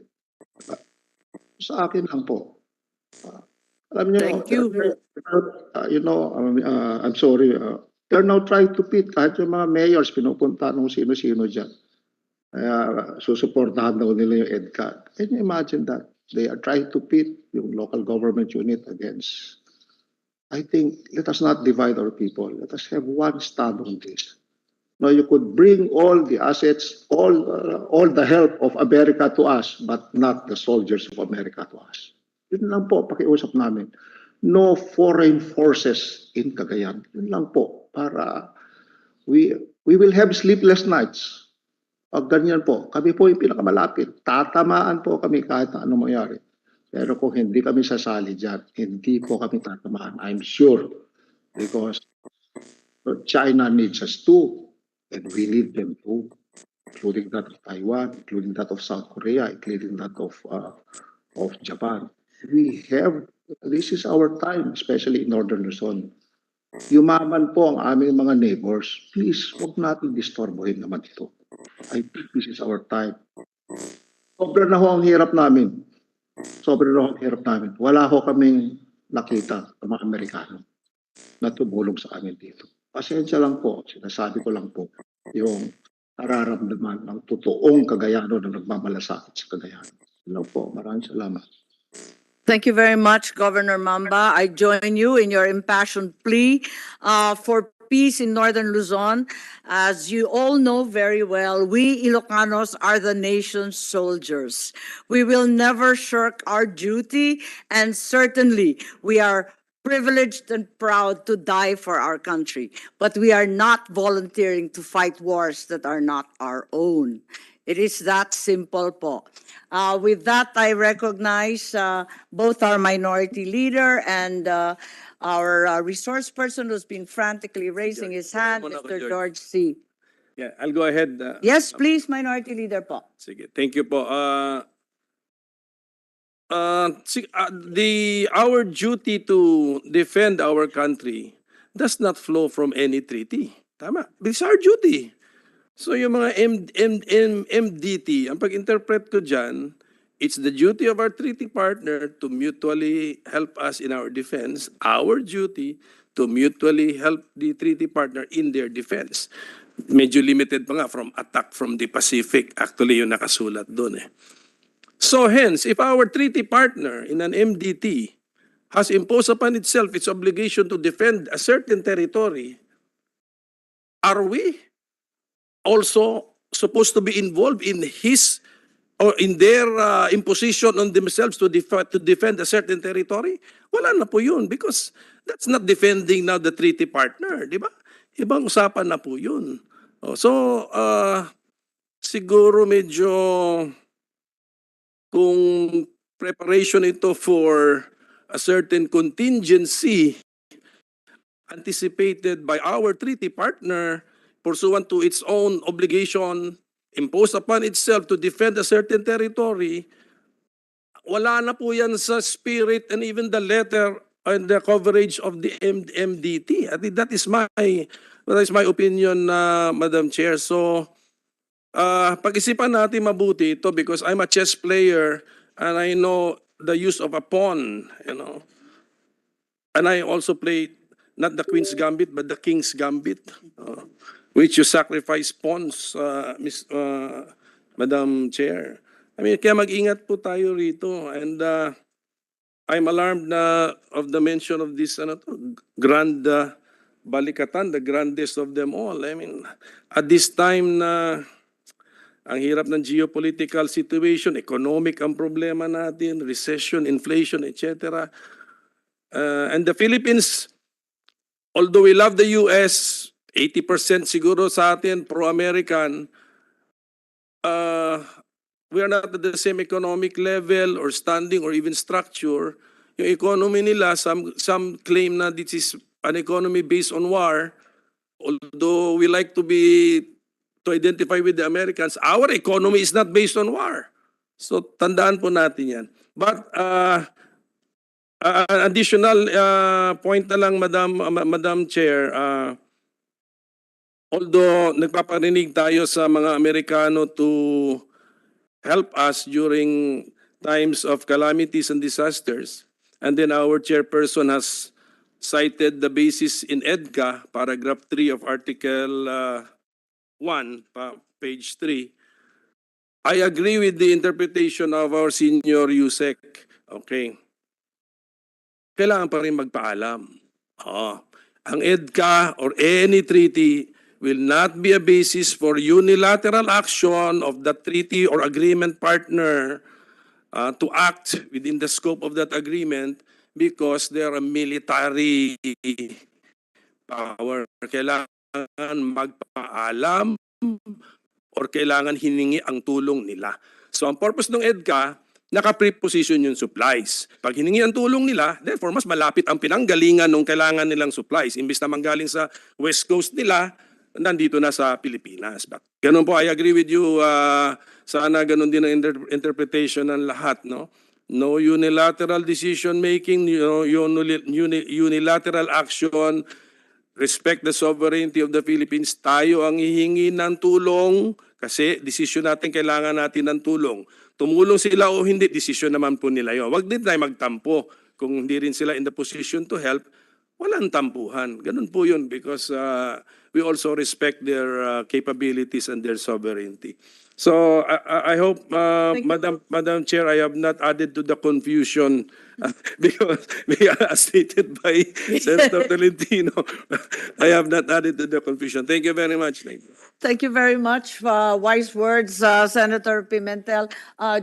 Sa akin lang po. Alam nyo, Thank you. you know, I'm sorry. They're now trying to pit kahit yung mga mayors, pinupunta nung sino-sino dyan. Susuportahan daw nila yung Edca. Can you imagine that? They are trying to pit yung local government unit against. I think, let us not divide our people. Let us have one stand on this. No, you could bring all the assets, all the help of America to us, but not the soldiers of America to us. Yun lang po, pakiusap namin. No foreign forces in Cagayan. Yun lang po, para we will have sleepless nights. Pag ganyan po, kami po yung pinakamalapit. Tatamaan po kami kahit na anong mangyari. Pero kung hindi kami sasali dyan, hindi po kami tatamaan. I'm sure. Because China needs us too. And we need them too. Including that of Taiwan, including that of South Korea, including that of Japan. This is our time, especially in Northern Luzon. Yumaman po ang aming mga neighbors. Please, huwag natin disturbohin naman ito. I think this is our time. Sobra na ho ang hirap namin. Wala ho kaming nakita ng mga Amerikano na tumulong sa amin dito. Pasensya lang po, sinasabi ko lang po yung nararamdaman ng totoong Kagayano na nagmamalasakit sa Cagayan. Hello po, maraming salamat. Thank you very much, Governor Mamba. I join you in your impassioned plea for peace in Northern Luzon. As you all know very well, we Ilocanos are the nation's soldiers. We will never shirk our duty, and certainly we are privileged and proud to die for our country, but we are not volunteering to fight wars that are not our own. It is that simple po. With that, I recognize both our minority leader and our resource person who's been frantically raising his hand, Mr. George C. Yeah, I'll go ahead. Yes, please, minority leader po. Sige. Thank you po. our duty to defend our country does not flow from any treaty. Tama. It's our duty. So yung mga MDT, ang pag-interpret ko dyan, it's the duty of our treaty partner to mutually help us in our defense, our duty to mutually help the treaty partner in their defense. Medyo limited pa nga from attack from the Pacific. Actually, yung nakasulat doon eh. So hence, if our treaty partner in an MDT has imposed upon itself its obligation to defend a certain territory, are we also supposed to be involved in his or in their imposition on themselves to defend a certain territory? Wala na po yun because that's not defending now the treaty partner, di ba? Ibang usapan na po yun. So, siguro medyo kung preparation ito for a certain contingency anticipated by our treaty partner pursuant to its own obligation imposed upon itself to defend a certain territory, wala na po yan sa spirit and even the letter and the coverage of the MDT. I think that is my opinion, Madam Chair. So, pag-isipan natin mabuti ito because I'm a chess player and I know the use of a pawn, you know. And I also play not the Queen's Gambit but the King's Gambit, which you sacrifice pawns, Madam Chair. I mean, kaya mag-ingat po tayo rito and I'm alarmed of the mention of this grand balikatan, the grandest of them all. I mean, at this time na ang hirap ng geopolitical situation, economic ang problema natin, recession, inflation, etc. And the Philippines, although we love the US, 80% siguro sa atin pro-American, we are not at the same economic level or standing or even structure. Yung economy nila, some claim na this is an economy based on war. Although we like to identify with the Americans, our economy is not based on war. So tandaan po natin yan. But additional point na lang, Madam Chair, although nagpaparinig tayo sa mga Amerikano to help us during times of calamities and disasters, and then our chairperson has cited the basis in Edca, paragraph 3 of Article 1, page 3. I agree with the interpretation of our senior USEC. Okay. Kailangan pa rin magpaalam. Ang EDCA or any treaty will not be a basis for unilateral action of the treaty or agreement partner to act within the scope of that agreement because they are a military power. Kailangan magpaalam or kailangan hiningi ang tulong nila. So ang purpose ng EDCA, naka-preposition yung supplies. Pag hiningi ang tulong nila, therefore mas malapit ang pinanggalingan ng kailangan nilang supplies. Imbis na manggaling sa West Coast nila, nandito na sa Pilipinas. But ganun po, I agree with you. Sana ganun din ang interpretation ng lahat. No unilateral decision making, unilateral action. Respect the sovereignty of the Philippines. Tayo ang hihingi ng tulong kasi desisyon natin, kailangan natin ng tulong. Tumulong sila o hindi, desisyon naman po nila yun. Huwag din tayo magtampo. Kung hindi rin sila in the position to help, walang tampuhan. Ganun po yun because we also respect their capabilities and their sovereignty. So I hope, Madam Chair, I have not added to the confusion because as stated by Senator Tolentino, I have not added to the confusion. Thank you very much. Thank you very much. Wise words, Senator Pimentel.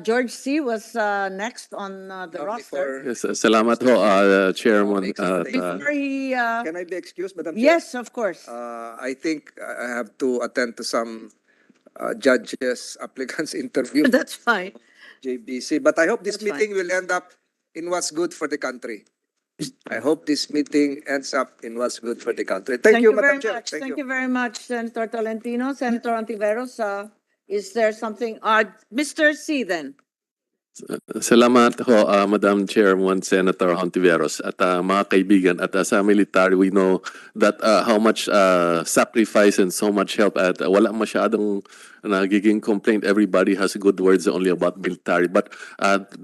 George C. was next on the roster. Yes, salamat ho, Chairman. Before he... Can I be excused, Madam Chair? Yes, of course. I think I have to attend to some judges, applicants interview. That's fine. JBC. But I hope this That's meeting will end up in what's good for the country. I hope this meeting ends up in what's good for the country. Thank you, very Madam Chair. much. Thank you very much, Senator Tolentino. Senator Ontiveros, is there something? Mr. C then. Salamat ho, Madam Chairman Senator Hontiveros at mga kaibigan at sa military we know that how much sacrifice and so much help at wala masyadong nagiging complaint. Everybody has good words only about military. But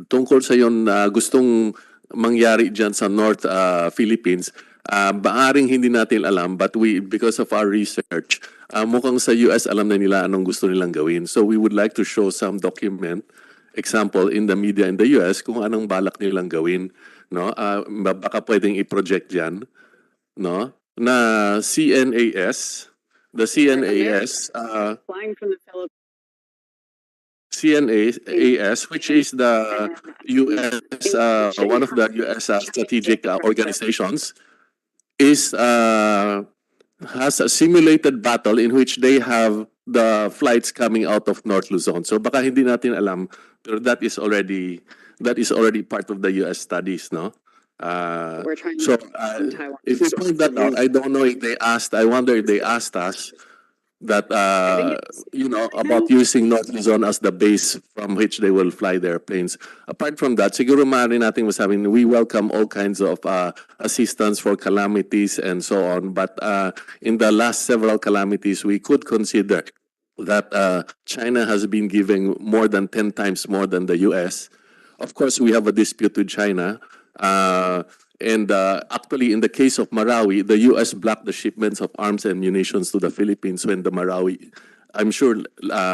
tungkol sa yon gustong mangyari dyan sa North Philippines, maaring hindi natin alam but we because of our research, mukhang sa US alam na nila anong gusto nilang gawin. So we would like to show some document example in the media in the US kung anong balak nilang gawin, no? Baka pwedeng i-project diyan, no? Na CNAS, the CNAS CNAS, which is the US one of the US strategic organizations, is has a simulated battle in which they have the flights coming out of North Luzon. So baka hindi natin alam, pero that is already part of the US studies, no? If you point that out, I don't know if they asked. I wonder if they asked us that about using North Luzon as the base from which they will fly their planes. Apart from that, siguro maaari nating masabing we welcome all kinds of assistance for calamities and so on. But in the last several calamities, we could consider that China has been giving more than 10 times more than the US. Of course, we have a dispute with China. And actually, in the case of Marawi, the U.S. blocked the shipments of arms and munitions to the Philippines when the Marawi, I'm sure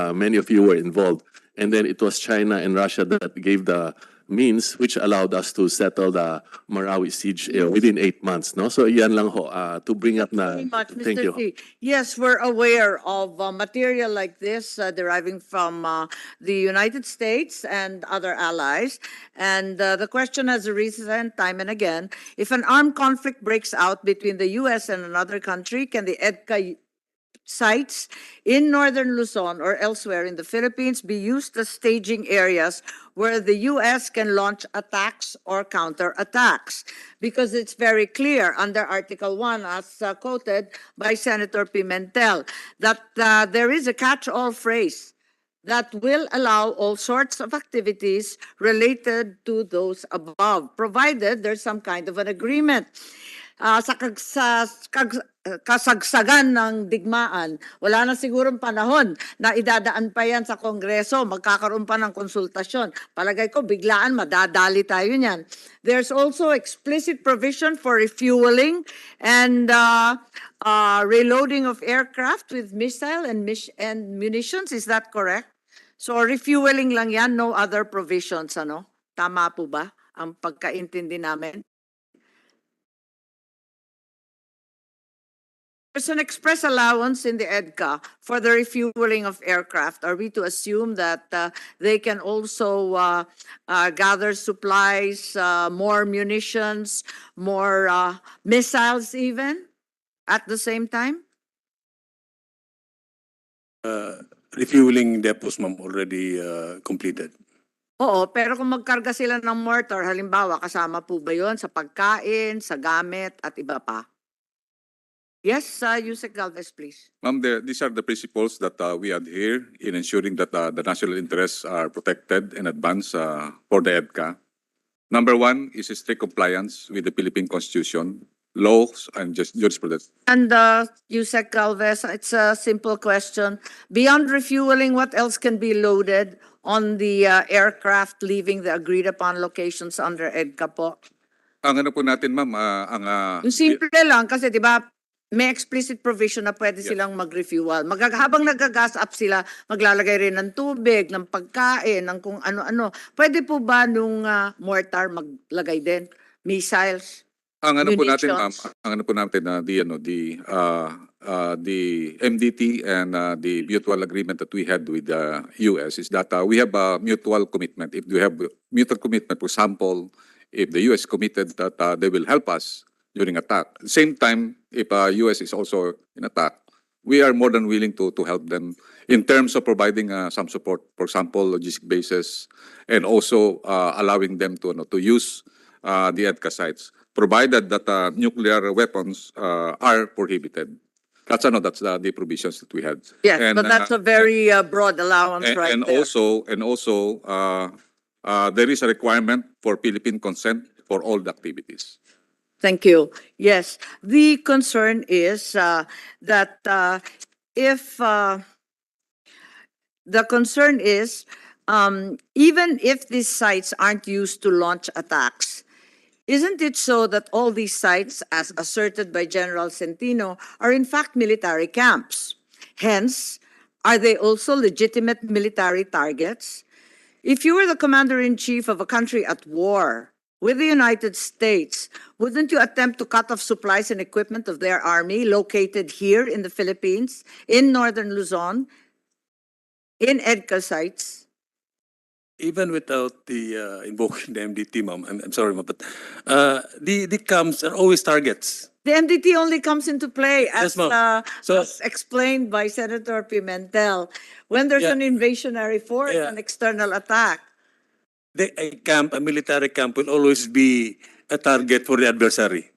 many of you were involved. And then it was China and Russia that gave the means which allowed us to settle the Marawi siege within 8 months. No, so iyan lang ho to bring up na. Very much, Thank Mr. you. C. Yes, we're aware of material like this deriving from the United States and other allies. And the question has arisen time and again, if an armed conflict breaks out between the U.S. and another country, can the Edca sites in northern Luzon or elsewhere in the Philippines be used as staging areas where the U.S. can launch attacks or counterattacks? Because it's very clear under Article 1, as quoted by Senator Pimentel, that there is a catch-all phrase that will allow all sorts of activities related to those above, provided there's some kind of an agreement. Kasagsagan ng digmaan, wala na sigurong panahon na idadaan pa yan sa Kongreso, magkakaroon pa ng konsultasyon. Palagay ko, biglaan, madadali tayo niyan. There's also explicit provision for refueling and reloading of aircraft with missile and munitions. Is that correct? So refueling lang yan, no other provisions, ano? Tama po ba ang pagkaintindi namin? There's an express allowance in the Edca for the refueling of aircraft. Are we to assume that they can also gather supplies, more munitions, more missiles even at the same time? Refueling depots, ma'am, already completed. Oo, pero kung magkarga sila ng mortar, halimbawa, kasama po ba yun sa pagkain, sa gamit, at iba pa? Yes, Yusek Galvez, please. Ma'am, these are the principles that we adhere in ensuring that the national interests are protected in advance for the EDCA. Number one is strict compliance with the Philippine Constitution, laws, and jurisprudence. And Yusek Galvez, it's a simple question. Beyond refueling, what else can be loaded on the aircraft leaving the agreed-upon locations under EDCA po? Ang ano po natin, ma'am, Yung simple lang, kasi di ba, may explicit provision na pwede silang mag-refuel. Habang nag-gas up sila, maglalagay rin ng tubig, ng pagkain, ng kung ano-ano. Pwede po ba nung mortar maglagay din? Missiles? ang ano po natin, ma'am, munitions? ang ano po natin na the MDT and the mutual agreement that we had with the US is that we have a mutual commitment. If we have mutual commitment, for example, if the US committed that they will help us during attack. At the same time, if US is also in attack, we are more than willing to help them in terms of providing some support, for example, logistic bases, and also allowing them to use the EDCA sites, provided that nuclear weapons are prohibited. That's the provisions that we had. Yes, And, but that's a very broad allowance right and there. also there is a requirement for Philippine consent for all the activities. Thank you. Yes, the concern is that if the concern is even if these sites aren't used to launch attacks, isn't it so that all these sites, as asserted by General Centino, are in fact military camps? Hence, are they also legitimate military targets? If you were the commander-in-chief of a country at war with the United States, wouldn't you attempt to cut off supplies and equipment of their army located here in the Philippines, in northern Luzon, in Edca sites? Even without the invoking the MDT, ma'am, I'm sorry, ma'am, but the camps are always targets. The MDT only comes into play Yes, ma'am. as explained by Senator Pimentel when there's Yeah. an invasionary force, Yeah. an external attack. A military camp will always be a target for the adversary.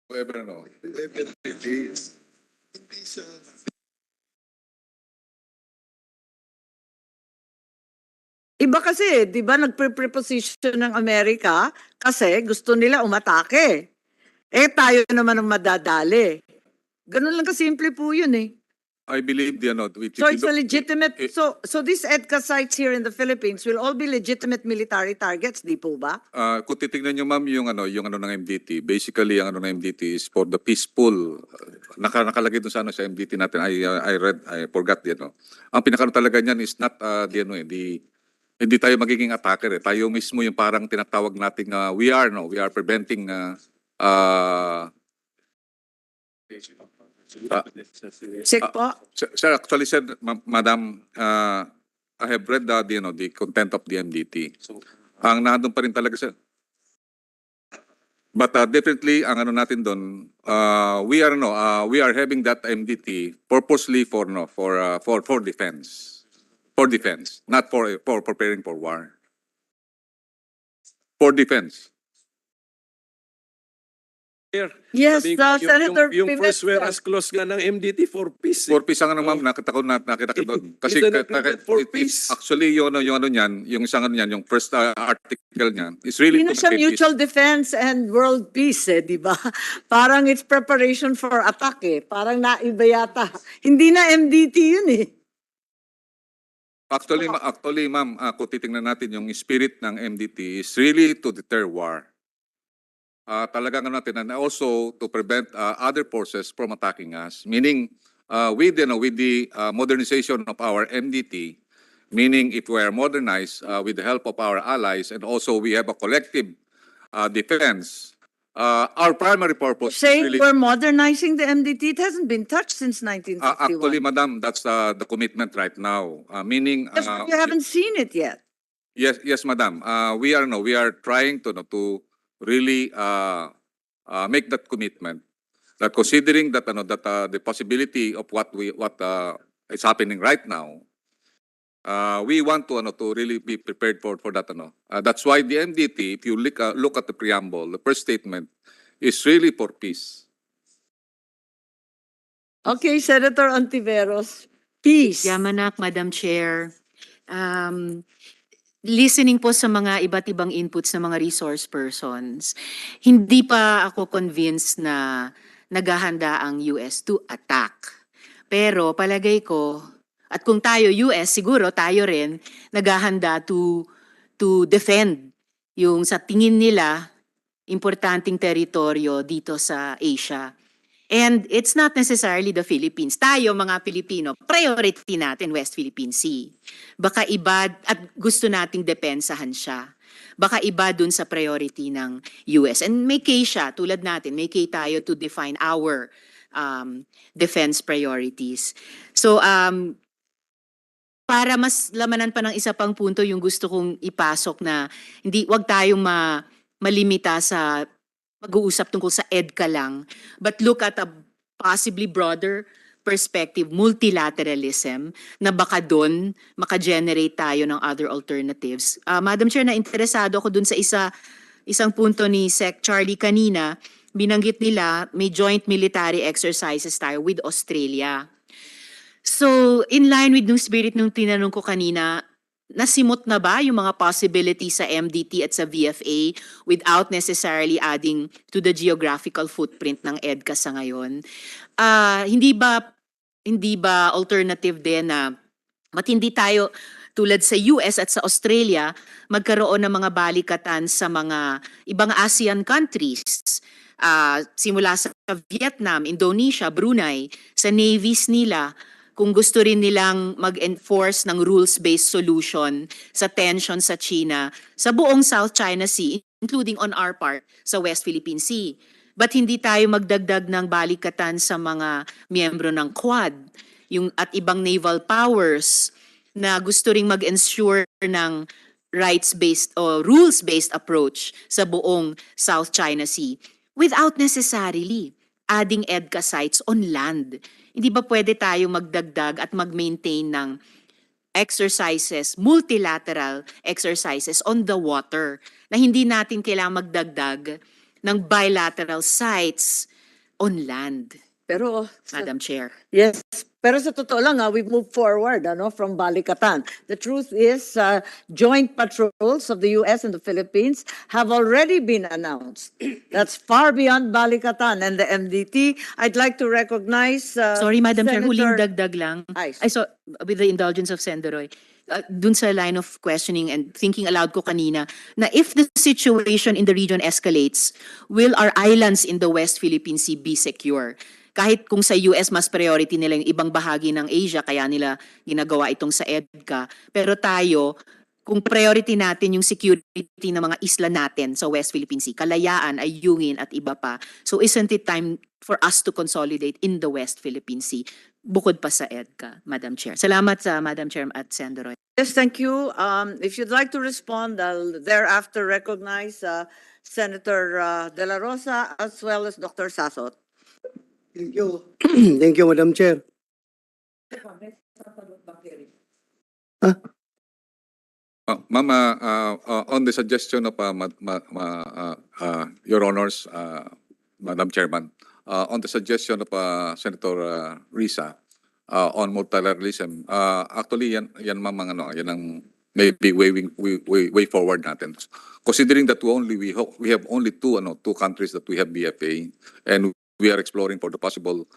Whoever knows. Iba kasi, di ba, nagpre-preposition ng Amerika kasi gusto nila umatake. Eh, tayo naman ang madadali. Ganun lang kasimple po yun eh. I believe So it's a legitimate, so these EDCA sites here in the Philippines will all be legitimate military targets, di po ba? Kung titingnan nyo ma'am yung ng MDT, basically ang ng MDT is for the peaceful, nakalagay doon sa sa MDT natin, I forgot Ang pinakaano talaga niyan is not hindi tayo magiging attacker eh. Tayo mismo yung parang tinatawag nating we are preventing Sik po. Sir, actually said, Madam, I have read the content of the MDT. Ang nandun pa rin talaga sir. But definitely ang natin doon, we are having that MDT purposely for defense. For defense, not for preparing for war. For defense. Yes, Senator Yung first Pimentel. whereas clause nga ng MDT for peace. For peace ang ma'am, nakita ko doon. Kasi It's an agreement for peace. actually yung niyan, yung isang niyan, yung first article niyan is really Hindi na siya mutual defense and world peace eh, di ba? Parang it's preparation for attack eh. Parang naiba yata. Hindi na MDT yun eh. Actually, ma'am, kung titingnan natin yung spirit ng MDT is really to deter war. Talagang natin, and also to prevent other forces from attacking us. Meaning, with the modernization of our MDT, meaning if we are modernized with the help of our allies, and also we have a collective defense, our primary purpose is Saying really... we're modernizing the MDT, it hasn't been touched since 1951. Actually, madam, that's the commitment right now. Meaning... Yes, but you haven't seen it yet. Yes, madam. We are trying to really make that commitment. That considering that the possibility of what is happening right now, we want to really be prepared for that. That's why the MDT, if you look at the preamble, the first statement is really for peace. Okay, Senator Ontiveros, peace. Yamanak, Madam Chair. Listening po sa mga iba't ibang inputs ng mga resource persons, hindi pa ako convinced na naghahanda ang US to attack. Pero palagay ko, at kung tayo US, siguro tayo rin naghahanda to defend yung sa tingin nila importanteng teritoryo dito sa Asia. And it's not necessarily the Philippines. Tayo, mga Pilipino, priority natin West Philippine Sea. Baka iba, at gusto nating depensahan siya. Baka iba dun sa priority ng US. And may case siya, tulad natin, may case tayo to define our defense priorities. So, para mas lamanan pa ng isa pang punto yung gusto kong ipasok na wag tayong malimita sa mag-uusap tungkol sa EDCA lang, but look at a possibly broader perspective, multilateralism, na baka doon maka-generate tayo ng other alternatives. Madam Chair, na-interesado ako doon sa isang punto ni Sec. Charlie kanina, binanggit nila may joint military exercises tayo with Australia. So, in line with nung spirit nung tinanong ko kanina, nasimot na ba yung mga possibilities sa MDT at sa VFA without necessarily adding to the geographical footprint ng EDCA sa ngayon? Hindi ba alternative din na matindi tayo tulad sa US at sa Australia, magkaroon ng mga balikatan sa mga ibang ASEAN countries, simula sa Vietnam, Indonesia, Brunei, sa navies nila, kung gusto rin nilang mag-enforce ng rules-based solution sa tension sa China, sa buong South China Sea, including on our part sa West Philippine Sea. Ba't hindi tayo magdagdag ng balikatan sa mga miyembro ng Quad at ibang naval powers na gusto ring mag-ensure ng rights-based o rules-based approach sa buong South China Sea without necessarily adding EDCA sites on land? Hindi ba pwede tayo magdagdag at mag-maintain ng exercises, multilateral exercises on the water na hindi natin kailangang magdagdag ng bilateral sites on land? Pero Madam Chair. yes, pero sa totoo lang, we've moved forward from Balikatan. The truth is, joint patrols of the US and the Philippines have already been announced. That's far beyond Balikatan and the MDT. I'd like to recognize Sorry, Madam Chair, huling Senator- dagdag lang. Ay, So, with the indulgence of Senderoy, dun sa line of questioning and thinking aloud ko kanina, na if the situation in the region escalates, will our islands in the West Philippine Sea be secure? Kahit kung sa US mas priority nila yung ibang bahagi ng Asia, kaya nila ginagawa itong sa EDCA. Pero tayo, kung priority natin yung security ng mga isla natin sa West Philippine Sea, Kalayaan, Ayungin at iba pa. So isn't it time for us to consolidate in the West Philippine Sea bukod pa sa EDCA, Madam Chair? Salamat sa Madam Chair at Senderoy. yes, thank you. If you'd like to respond, I'll thereafter recognize Senator De La Rosa as well as Dr. Sasot. Thank you. Thank you, Madam Chair. Ma'am, on the suggestion of Your Honors, Madam Chairman, on the suggestion of Senator Risa on multilateralism, actually yan ma'am yan ang maybe way forward natin. Considering that we have only two countries that we have BFA, and we are exploring for the possible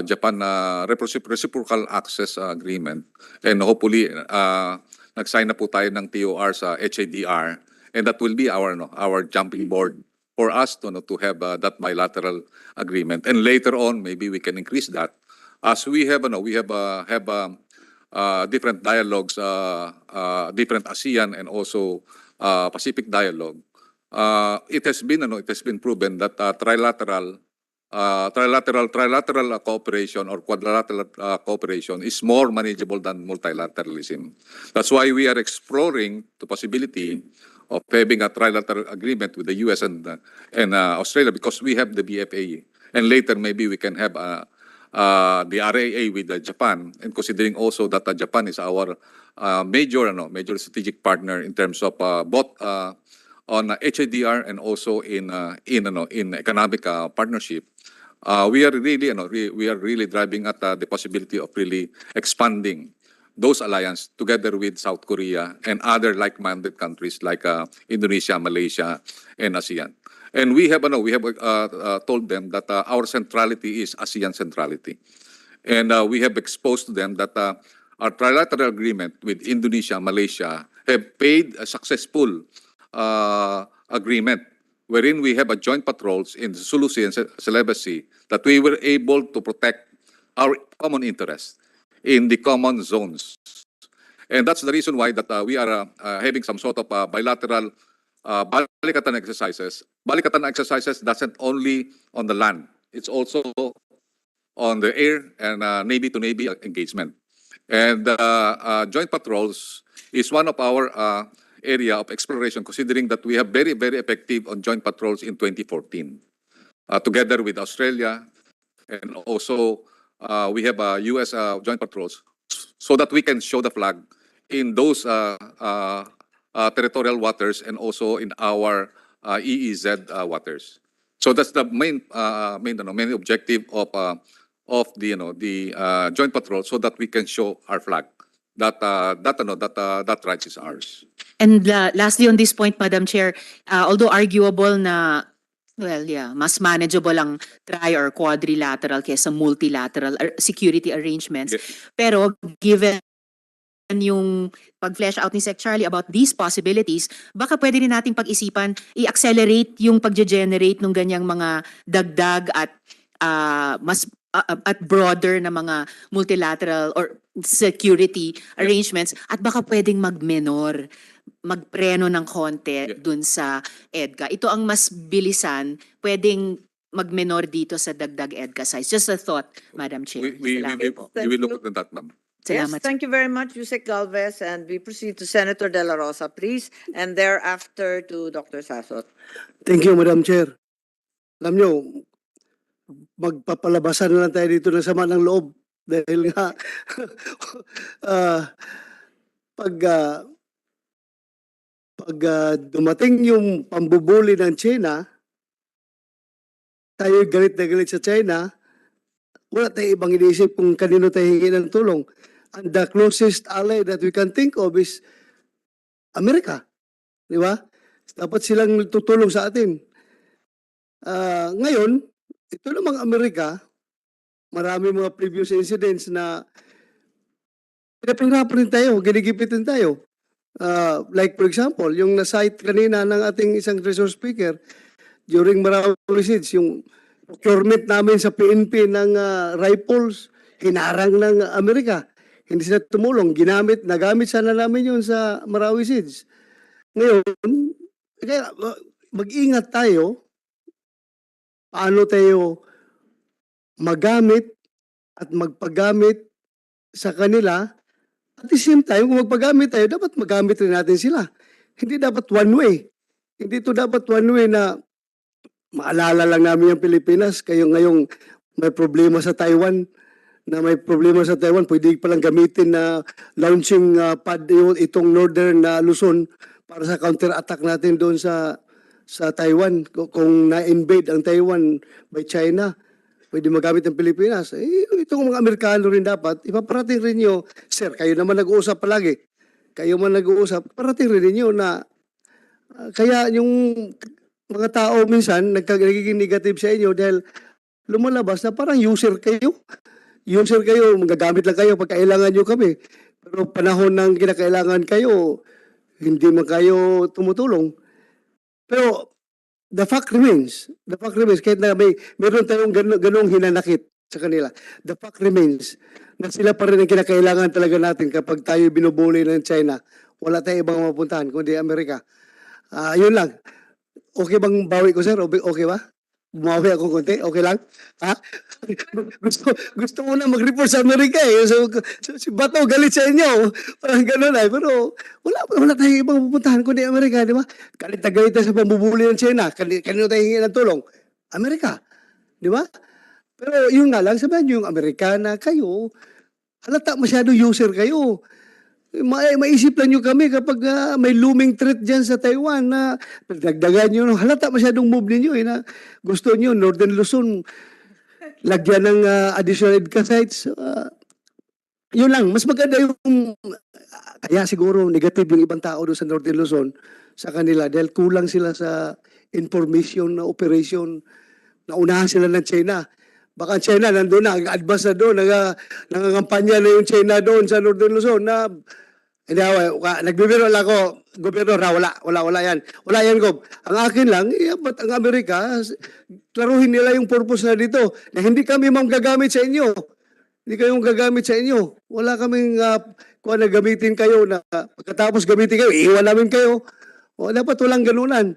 Japan reciprocal access agreement, and hopefully nag-sign na po tayo ng TOR sa HADR, and that will be our jumping board for us to have that bilateral agreement, and later on maybe we can increase that as we have different dialogues, different ASEAN and also Pacific dialogue. It has been proven that trilateral cooperation or quadrilateral cooperation is more manageable than multilateralism. That's why we are exploring the possibility of having a trilateral agreement with the US and Australia, because we have the BFA, and later maybe we can have the RAA with Japan, and considering also that Japan is our major strategic partner in terms of both on HADR and also in economic partnership. We are really driving at the possibility of really expanding those alliances together with South Korea and other like-minded countries like Indonesia, Malaysia, and ASEAN. And we have told them that our centrality is ASEAN centrality, and we have exposed to them that our trilateral agreement with Indonesia, Malaysia have paid a successful agreement wherein we have a joint patrols in Sulu Sea and Celebes Sea, that we were able to protect our common interests in the common zones. And that's the reason why that we are having some sort of bilateral balikatan exercises. Balikatan exercises doesn't only on the land, it's also on the air and Navy to Navy engagement. And joint patrols is one of our area of exploration, considering that we have very, very effective on joint patrols in 2014, together with Australia, and also we have U.S. Joint patrols, so that we can show the flag in those territorial waters and also in our EEZ waters. So that's the main objective of the joint patrol, so that we can show our flag that right is ours. And lastly on this point, Madam Chair, although arguable na, well, yeah, mas manageable ang tri or quadrilateral kaysa multilateral security arrangements. Yeah. Pero given yung pag-flesh out ni Sec. Charlie about these possibilities, baka pwede rin nating pag-isipan, i-accelerate yung pag-generate ng ganyang mga dagdag at mas at broader na mga multilateral or security arrangements at baka pwedeng magpreno ng konti dun sa EDCA. Ito ang mas bilisan, pwedeng magmenor dito sa dagdag EDCA size. Just a thought, Madam Chair. Salamat po. We will look at that, ma'am. Yes, Salamat. thank you very much, Yusek Galvez, and we proceed to Senator De La Rosa, please, and thereafter to Dr. Sasot. Thank you, Madam Chair. Alam nyo, magpapalabasan na lang tayo dito ng sama ng loob dahil nga pag dumating yung pambubuli ng China, tayo galit na galit sa China, wala tayong ibang iniisip kung kanino tayo hingi ng tulong. And the closest ally that we can think of is Amerika. Di ba? Dapat silang tutulong sa atin. Ngayon, ito namang Amerika, marami mga previous incidents na pinapahirapan rin tayo, ginigipitin tayo. Like for example, yung na-cite kanina ng ating isang resource speaker during Marawi Siege, yung procurement namin sa PNP ng rifles, hinarang ng Amerika. Hindi sila tumulong. Nagamit sana namin yun sa Marawi Siege. Ngayon, kaya mag-ingat tayo paano tayo magamit at magpagamit sa kanila. At the same time, kung magpagamit tayo, dapat magamit rin natin sila. Hindi dapat one way. Hindi ito dapat one way na maalala lang namin yung Pilipinas. Kayo ngayong may problema sa Taiwan, pwede palang gamitin na launching pad itong Northern Luzon para sa counter-attack natin doon sa Taiwan. Kung na-invade ang Taiwan by China, pwede magamit ng Pilipinas. Itong mga Amerikano rin dapat, ipaparating rin nyo, sir, kayo naman nag-uusap palagi. Parating rin ninyo na kaya yung mga tao minsan nagiging negative sa inyo dahil lumalabas na parang user kayo, magagamit lang kayo pag kailangan nyo kami. Pero panahon ng kinakailangan kayo, hindi man kayo tumutulong. Pero the fact remains, kahit na meron tayong ganong hinanakit sa kanila, the fact remains na sila pa rin ang kinakailangan talaga natin kapag tayo binubuli ng China. Wala tayong ibang mapuntahan kundi Amerika. Yun lang. Okay bang bawi ko, sir? Okay ba? Bumawi ako konti? Okay lang? Ha? gusto mo na mag-report sa Amerika eh. So, si Bato galit sa inyo. Parang gano'n ay. Pero wala tayong ibang pupuntahan kundi Amerika, di ba? Galit tayo sa pambubuli ng China. Kanino tayo hingi ng tulong? Amerika. Di ba? Pero yun nga lang, sabihin nyo yung Amerikana, kayo, halata masyado user kayo. Maisip lang nyo kami kapag may looming threat dyan sa Taiwan na dagdagan nyo, halata masyadong move ninyo na gusto nyo, Northern Luzon, lagyan ng additional EDCA sites. Yun lang, mas maganda yung, kaya siguro negative yung ibang tao doon sa Northern Luzon sa kanila dahil kulang sila sa information na operation, naunahan sila ng China. Baka China nandun na, advance na doon, nangangampanya na yung China doon sa Northern Luzon na nagbibiro lang ako, gobyerno wala yan. Wala yan, Gob. Ang akin lang, ba't ang Amerika, klaruhin nila yung purpose na dito, na hindi kami gagamit sa inyo. Hindi kayong gagamit sa inyo. Wala kaming kung gamitin kayo na pagkatapos gamitin kayo, iiwan namin kayo. O, dapat walang ganunan.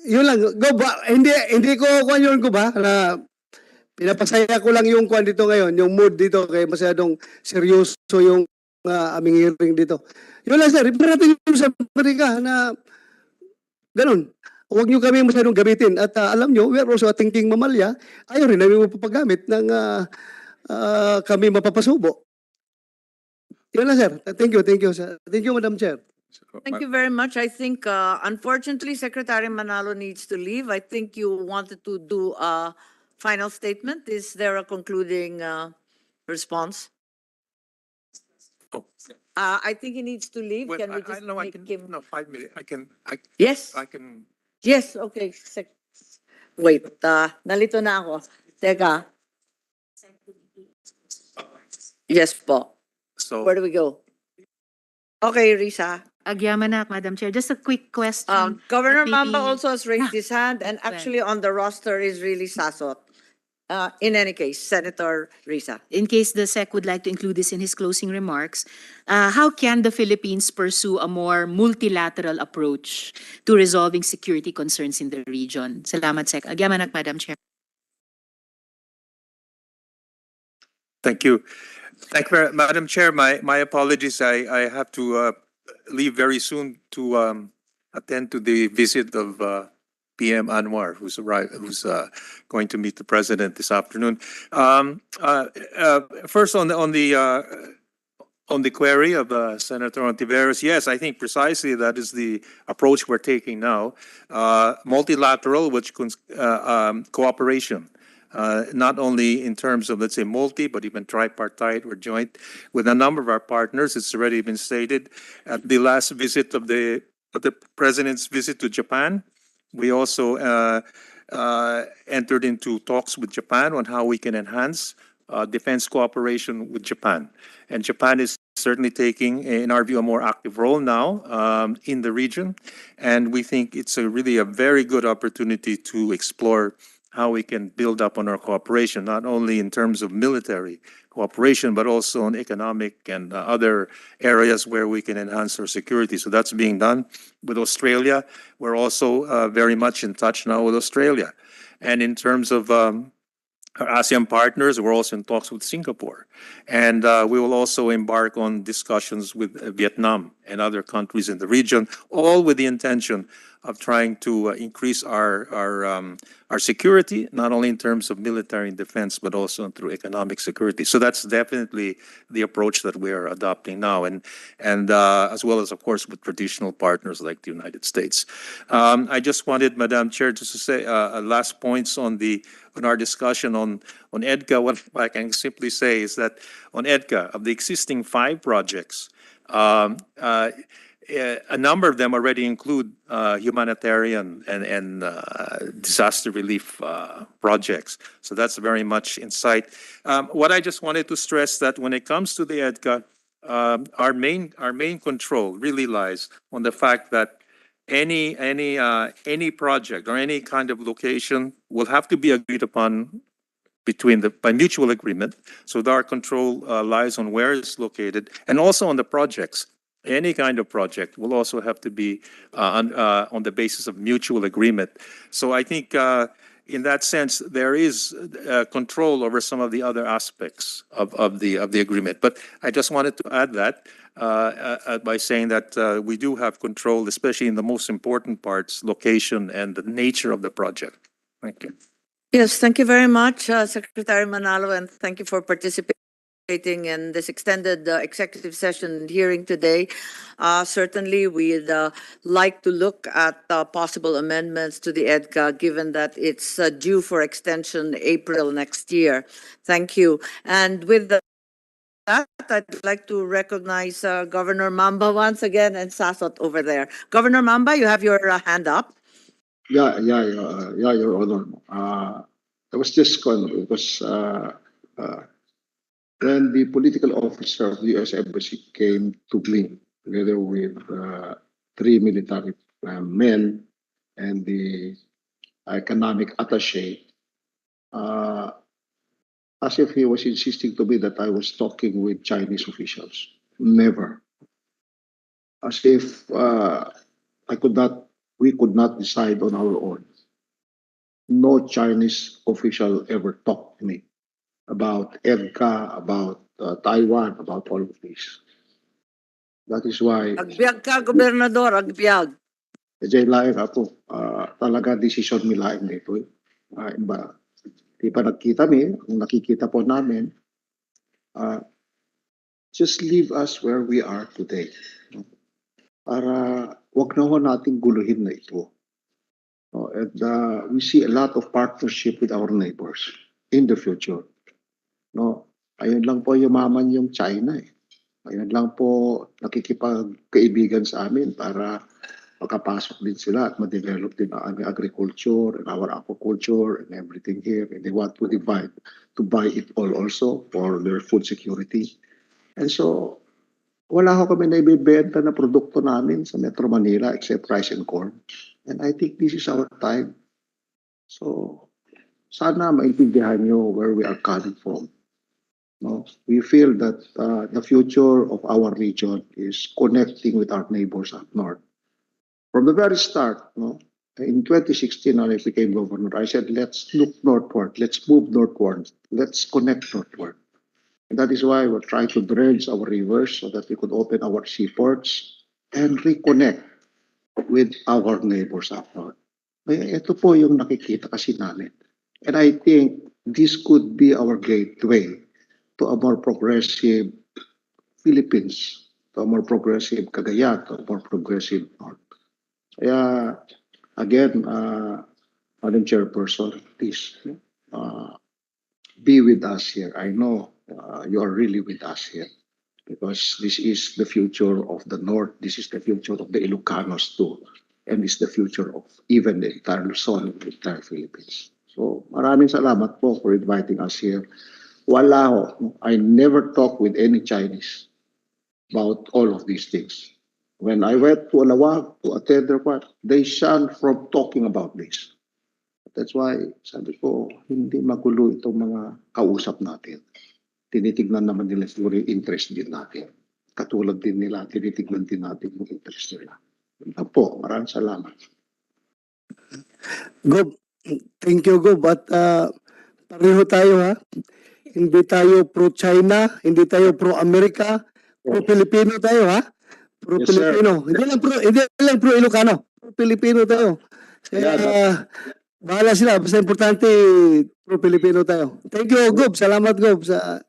Yun lang, Gob, hindi ko kuha yun, Gob, na pinapasaya ko lang yung kwan dito ngayon, yung mood dito, kaya masyadong seryoso yung aming hearing dito. Yun lang, sir, iparating nyo sa Amerika na ganun. Huwag nyo kami masyadong gamitin. At alam nyo, we are also a thinking mamalya. Ayaw rin namin mapapagamit ng kami mapapasubo. Yun lang, sir. Thank you, sir. Thank you, Madam Chair. Thank you very much. I think, unfortunately, Secretary Manalo needs to leave. I think you wanted to do a final statement. Is there a concluding response? I think he needs to leave. Well, Can we I just know I make can, him? no, 5 minutes. Yes. I can, Yes, okay. Wait, nalito na ako. Teka. Yes po. so, Where do we go? Okay, Risa. Agyamanak, Madam Chair. Just a quick question. Governor Maybe- Mamba also has raised Yeah. his hand, and actually on the roster is really Sasot. In any case, Senator Risa. In case the SEC would like to include this in his closing remarks, how can the Philippines pursue a more multilateral approach to resolving security concerns in the region? Salamat, Sec. Agyamanak, Madam Chair. thank you. Madam Chair, my apologies. I have to leave very soon to attend to the visit of PM Anwar, who's going to meet the president this afternoon. First on the query of Senator Ontiveros, yes, I think precisely that is the approach we're taking now. Multilateral, which cooperation. Not only in terms of, let's say, multi, but even tripartite or joint with a number of our partners. It's already been stated at the last visit of the president's visit to Japan. We also entered into talks with Japan on how we can enhance defense cooperation with Japan. And Japan is certainly taking, in our view, a more active role now in the region. And we think it's really a very good opportunity to explore how we can build up on our cooperation, not only in terms of military cooperation, but also on economic and other areas where we can enhance our security. So that's being done with Australia. We're also very much in touch now with Australia. And in terms of our ASEAN partners, we're also in talks with Singapore. And we will also embark on discussions with Vietnam and other countries in the region, all with the intention of trying to increase our security, not only in terms of military and defense, but also through economic security. So that's definitely the approach that we are adopting now, and as well as, of course, with traditional partners like the United States. I just wanted, Madam Chair, just to say last points on our discussion on Edca. What I can simply say is that on Edca, of the existing 5 projects, a number of them already include humanitarian and disaster relief projects. So that's very much in sight. What I just wanted to stress that when it comes to the EDCA, our main control really lies on the fact that any project or any kind of location will have to be agreed upon by mutual agreement. So our control lies on where it's located and also on the projects. Any kind of project will also have to be on the basis of mutual agreement. So I think in that sense, there is control over some of the other aspects of the agreement. But I just wanted to add that by saying that we do have control, especially in the most important parts, location and the nature of the project. Thank you. Yes, thank you very much, Secretary Manalo, and thank you for participating in this extended executive session hearing today. Certainly, we'd like to look at possible amendments to the EDCA, given that it's due for extension April next year. Thank you. And with that, I'd like to recognize Governor Mamba once again and Sasot over there. Governor Mamba, you have your hand up. Yeah, Your Honor. I was just going because when the political officer of the U.S. Embassy came to me together with 3 military men and the economic attaché, as if he was insisting to me that I was talking with Chinese officials. Never. As if we could not decide on our own. No Chinese official ever talked to me about EDCA, about Taiwan, about all of this. That is why, Agbiag ka, Gobernador, agbiag. dyan lang ako, talaga decision mi lang dito. Iba, di pa nagkita mi, ang nakikita po namin, just leave us where we are today. Para wag na ho nating guluhin na ito. And we see a lot of partnership with our neighbors in the future. No, ayun lang po yumaman yung China eh. Ngayon lang po nakikipagkaibigan sa amin para makapasok din sila at ma-develop din ang aming agriculture and our aquaculture and everything here. And they want to buy it all also for their food security. And so, wala ho kami naibibenta na produkto namin sa Metro Manila except rice and corn. And I think this is our time. So, sana maintindihan nyo where we are coming from. No? We feel that the future of our region is connecting with our neighbors up north. From the very start, no, in 2016, when I became governor, I said, let's look northward, let's move northward, let's connect northward. And that is why we're trying to dredge our rivers so that we could open our seaports and reconnect with our neighbors up north. Ito po yung nakikita kasi namin. And I think this could be our gateway to a more progressive Philippines, to a more progressive Cagayan, to a more progressive North. Kaya, again, Madam Chairperson, please be with us here. I know you are really with us here because this is the future of the North. This is the future of the Ilocanos too. And it's the future of even the entire Luzon and the entire Philippines. So, maraming salamat po for inviting us here. Wala ho. I never talk with any Chinese about all of these things. When I went to Alawag to attend their part, they shunned from talking about this. That's why, sabi ko, hindi magulo itong mga kausap natin. Tinitignan naman nila siguro yung interest din natin. Katulad din nila, tinitignan din natin yung interest nila. Yun po, maraming salamat. Gob, thank you, Gob. At pareho tayo, ha? Hindi tayo pro-China, hindi tayo pro-America, pro-Filipino tayo, ha? Pro-Filipino. Hindi lang pro-Ilocano. Pro-Filipino tayo. Kaya, bahala sila. Basta importante, pro-Filipino tayo. Thank you, Gob. Salamat, Gob, sa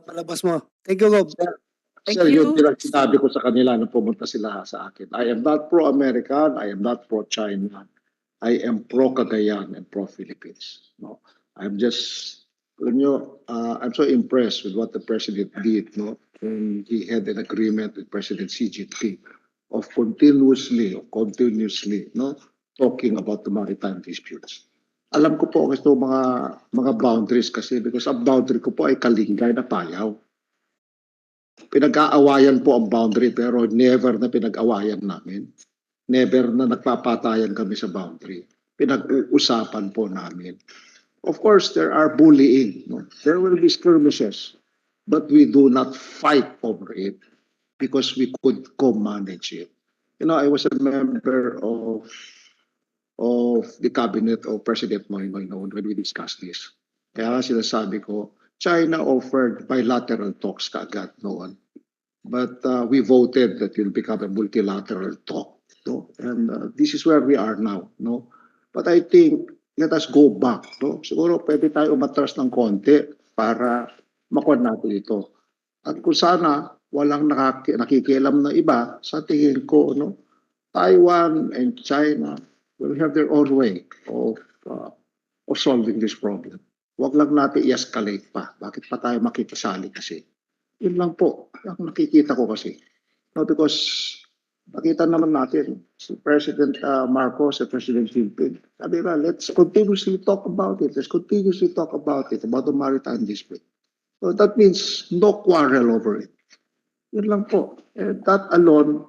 palabas mo. Thank you, Gob. Thank Sir, yun you. din ang sinabi ko sa kanila nung pumunta sila sa akin. I am not pro-American, I am not pro-China. I am pro-Cagayan and pro-Philippines. No, I'm just, I'm so impressed with what the president did. No, when he had an agreement with President Xi Jinping of continuously, no, talking about the maritime disputes. Alam ko po ito mga boundaries kasi because ang boundary ko po ay Kalingay na Payaw. Pinag-aawayan po ang boundary pero never na pinag-awayan namin. Never na nagpapatayan kami sa boundary. Pinag-uusapan po namin. Of course, there are bullying. No? There will be skirmishes. But we do not fight over it because we could co-manage it. You know, I was a member of the cabinet of President Noynoy noon when we discussed this. Kaya sinasabi ko, China offered bilateral talks kaagad noon. But we voted that will become a multilateral talk. No? And this is where we are now. No? But I think, let us go back. No? Siguro pwede tayo umatras ng konti para makuha natin ito. At kung sana walang nakikialam na iba, sa tingin ko, no? Taiwan and China will have their own way of solving this problem. Huwag lang natin i-escalate pa. Bakit pa tayo makikisali kasi? Yun lang po. Ang nakikita ko kasi. No, because nakita naman natin si President Marcos at President Jinping. Sabi ba, let's continuously talk about it. Let's continuously talk about it, about the maritime dispute. So that means no quarrel over it. Yun lang po. And that alone,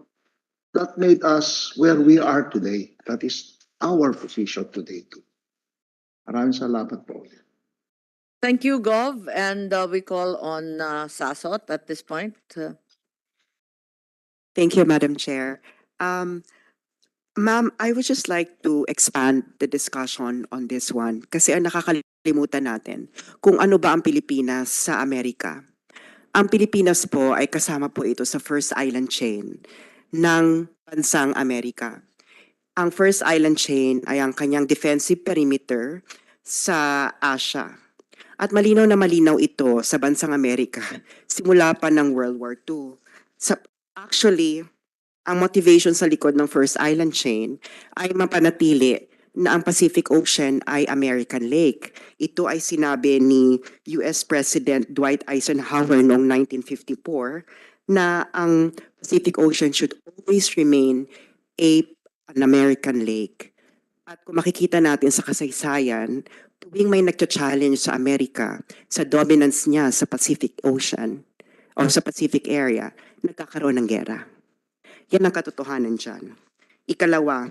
that made us where we are today. That is our position today too. Maraming salamat po. Thank you, Gov. And we call on Sasot at this point. Thank you, Madam Chair. Ma'am, I would just like to expand the discussion on this one kasi ang nakakalimutan natin kung ano ba ang Pilipinas sa Amerika. Ang Pilipinas po ay kasama po ito sa first island chain ng bansang Amerika. Ang first island chain ay ang kanyang defensive perimeter sa Asia. At malinaw na malinaw ito sa bansang Amerika simula pa ng World War II. Actually, ang motivation sa likod ng First Island Chain ay mapanatili na ang Pacific Ocean ay American Lake. Ito ay sinabi ni US President Dwight Eisenhower noong 1954 na ang Pacific Ocean should always remain an American lake. At kung makikita natin sa kasaysayan, tuwing may nagcha-challenge sa Amerika sa dominance niya sa Pacific Ocean o sa Pacific area, nagkakaroon ng gera. Yan ang katotohanan dyan. Ikalawa,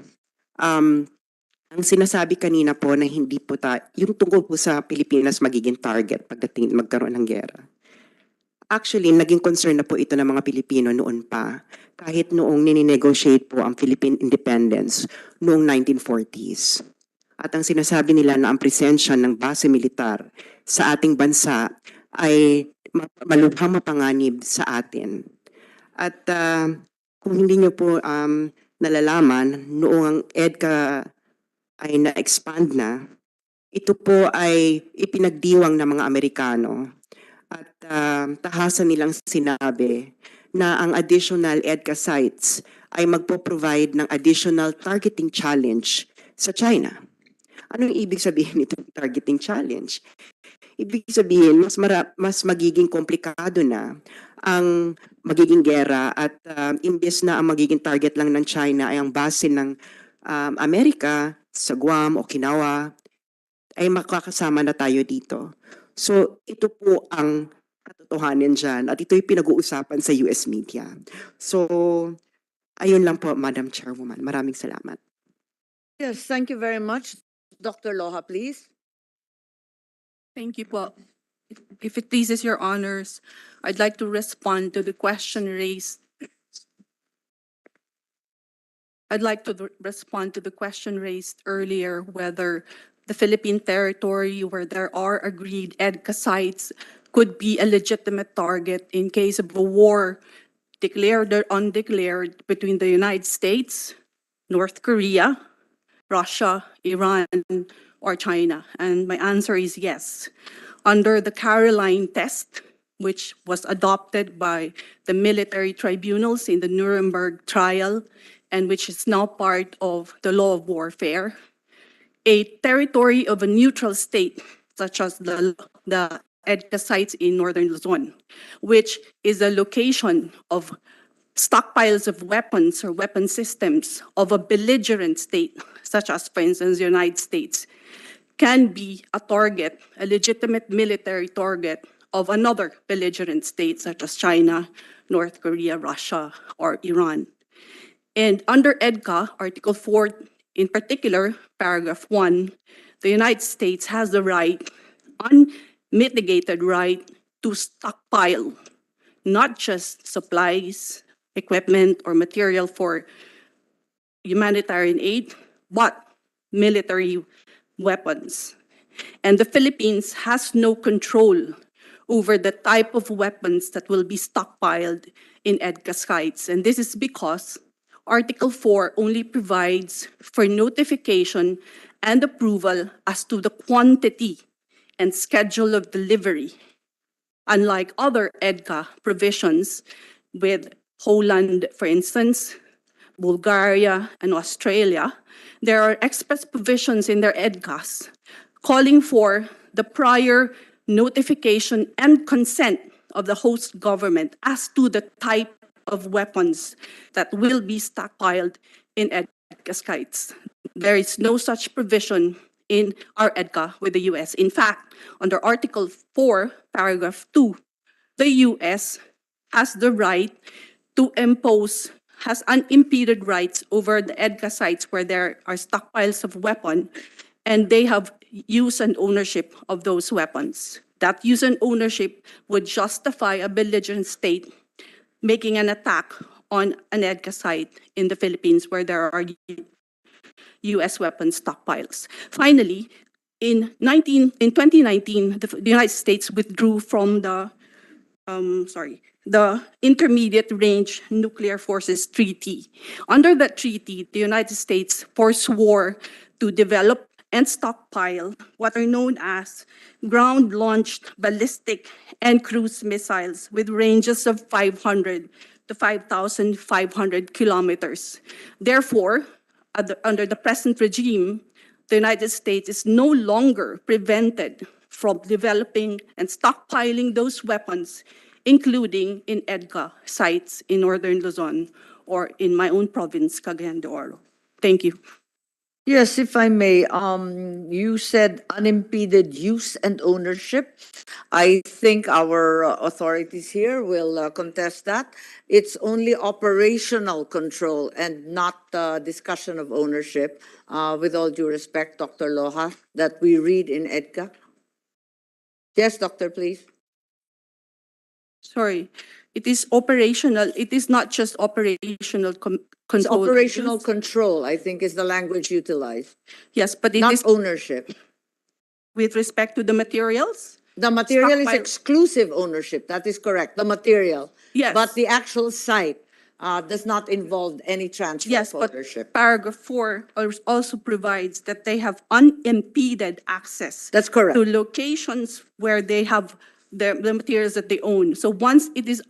ang sinasabi kanina po na hindi po yung tungkol po sa Pilipinas magiging target pagdating magkaroon ng gera. Actually, naging concern na po ito ng mga Pilipino noon pa, kahit noong nininegotiate po ang Philippine independence noong 1940s. At ang sinasabi nila na ang presensya ng base militar sa ating bansa ay malubhang mapanganib sa atin. At kung hindi nyo po nalalaman, noong ang Edca ay na-expand na, ito po ay ipinagdiwang ng mga Amerikano at tahasan nilang sinabi na ang additional EDCA sites ay magpo-provide ng additional targeting challenge sa China. Anong ibig sabihin itong targeting challenge? Ibig sabihin, mas magiging komplikado na ang magiging gera at imbes na ang magiging target lang ng China ay ang base ng Amerika sa Guam, Okinawa, ay makakasama na tayo dito. So ito po ang katotohanan dyan at ito'y pinag-uusapan sa US media. So ayun lang po, Madam Chairwoman. Maraming salamat. Yes, thank you very much. Dr. Loha, please. Thank you po. If it pleases your honors, I'd like to respond to the question raised. Earlier whether the Philippine territory where there are agreed EDCA sites could be a legitimate target in case of a war, declared or undeclared, between the United States, North Korea, Russia, Iran, or China. And my answer is yes. Under the Caroline test, which was adopted by the military tribunals in the Nuremberg trial, and which is now part of the law of warfare, a territory of a neutral state, such as the EDCA sites in northern Luzon, which is a location of stockpiles of weapons or weapon systems of a belligerent state, such as, for instance, the United States, can be a target, a legitimate military target of another belligerent state, such as China, North Korea, Russia, or Iran. And under EDCA, Article 4, in particular, paragraph 1, the United States has the right, unmitigated right, to stockpile not just supplies, equipment, or material for humanitarian aid, but military weapons. And the Philippines has no control over the type of weapons that will be stockpiled in EDCA sites. And this is because Article 4 only provides for notification and approval as to the quantity and schedule of delivery. Unlike other EDCA provisions with Poland, for instance, Bulgaria, and Australia, there are express provisions in their EDCAs calling for the prior notification and consent of the host government as to the type of weapons that will be stockpiled in EDCA sites. There is no such provision in our EDCA with the US. In fact, under Article 4, paragraph 2, the US has the right to impose, has unimpeded rights over the EDCA sites where there are stockpiles of weapons, and they have use and ownership of those weapons. That use and ownership would justify a belligerent state making an attack on an EDCA site in the Philippines where there are US weapon stockpiles. Finally, in 2019, the United States withdrew from the Intermediate Range Nuclear Forces Treaty. Under that treaty, the United States forswore to develop and stockpile what are known as ground-launched ballistic and cruise missiles with ranges of 500 to 5,500 kilometers. Therefore, under the present regime, the United States is no longer prevented from developing and stockpiling those weapons, including in Edca sites in northern Luzon or in my own province, Cagayan de Oro. Thank you. Yes, if I may, you said unimpeded use and ownership. I think our authorities here will contest that. It's only operational control and not discussion of ownership, with all due respect, Dr. Loja, that we read in EDCA. Yes, doctor, please. Sorry, it is operational. It is not just operational It's control. operational control, I think, is the language utilized, Yes, but it not is ownership. with respect to the materials. The material is Stockpile. exclusive ownership. That is correct. The material. Yes. But the actual site does not involve any transfer Yes, of but ownership. paragraph 4 also provides that they have unimpeded access. That's correct. To locations where they have the materials that they own. So once it is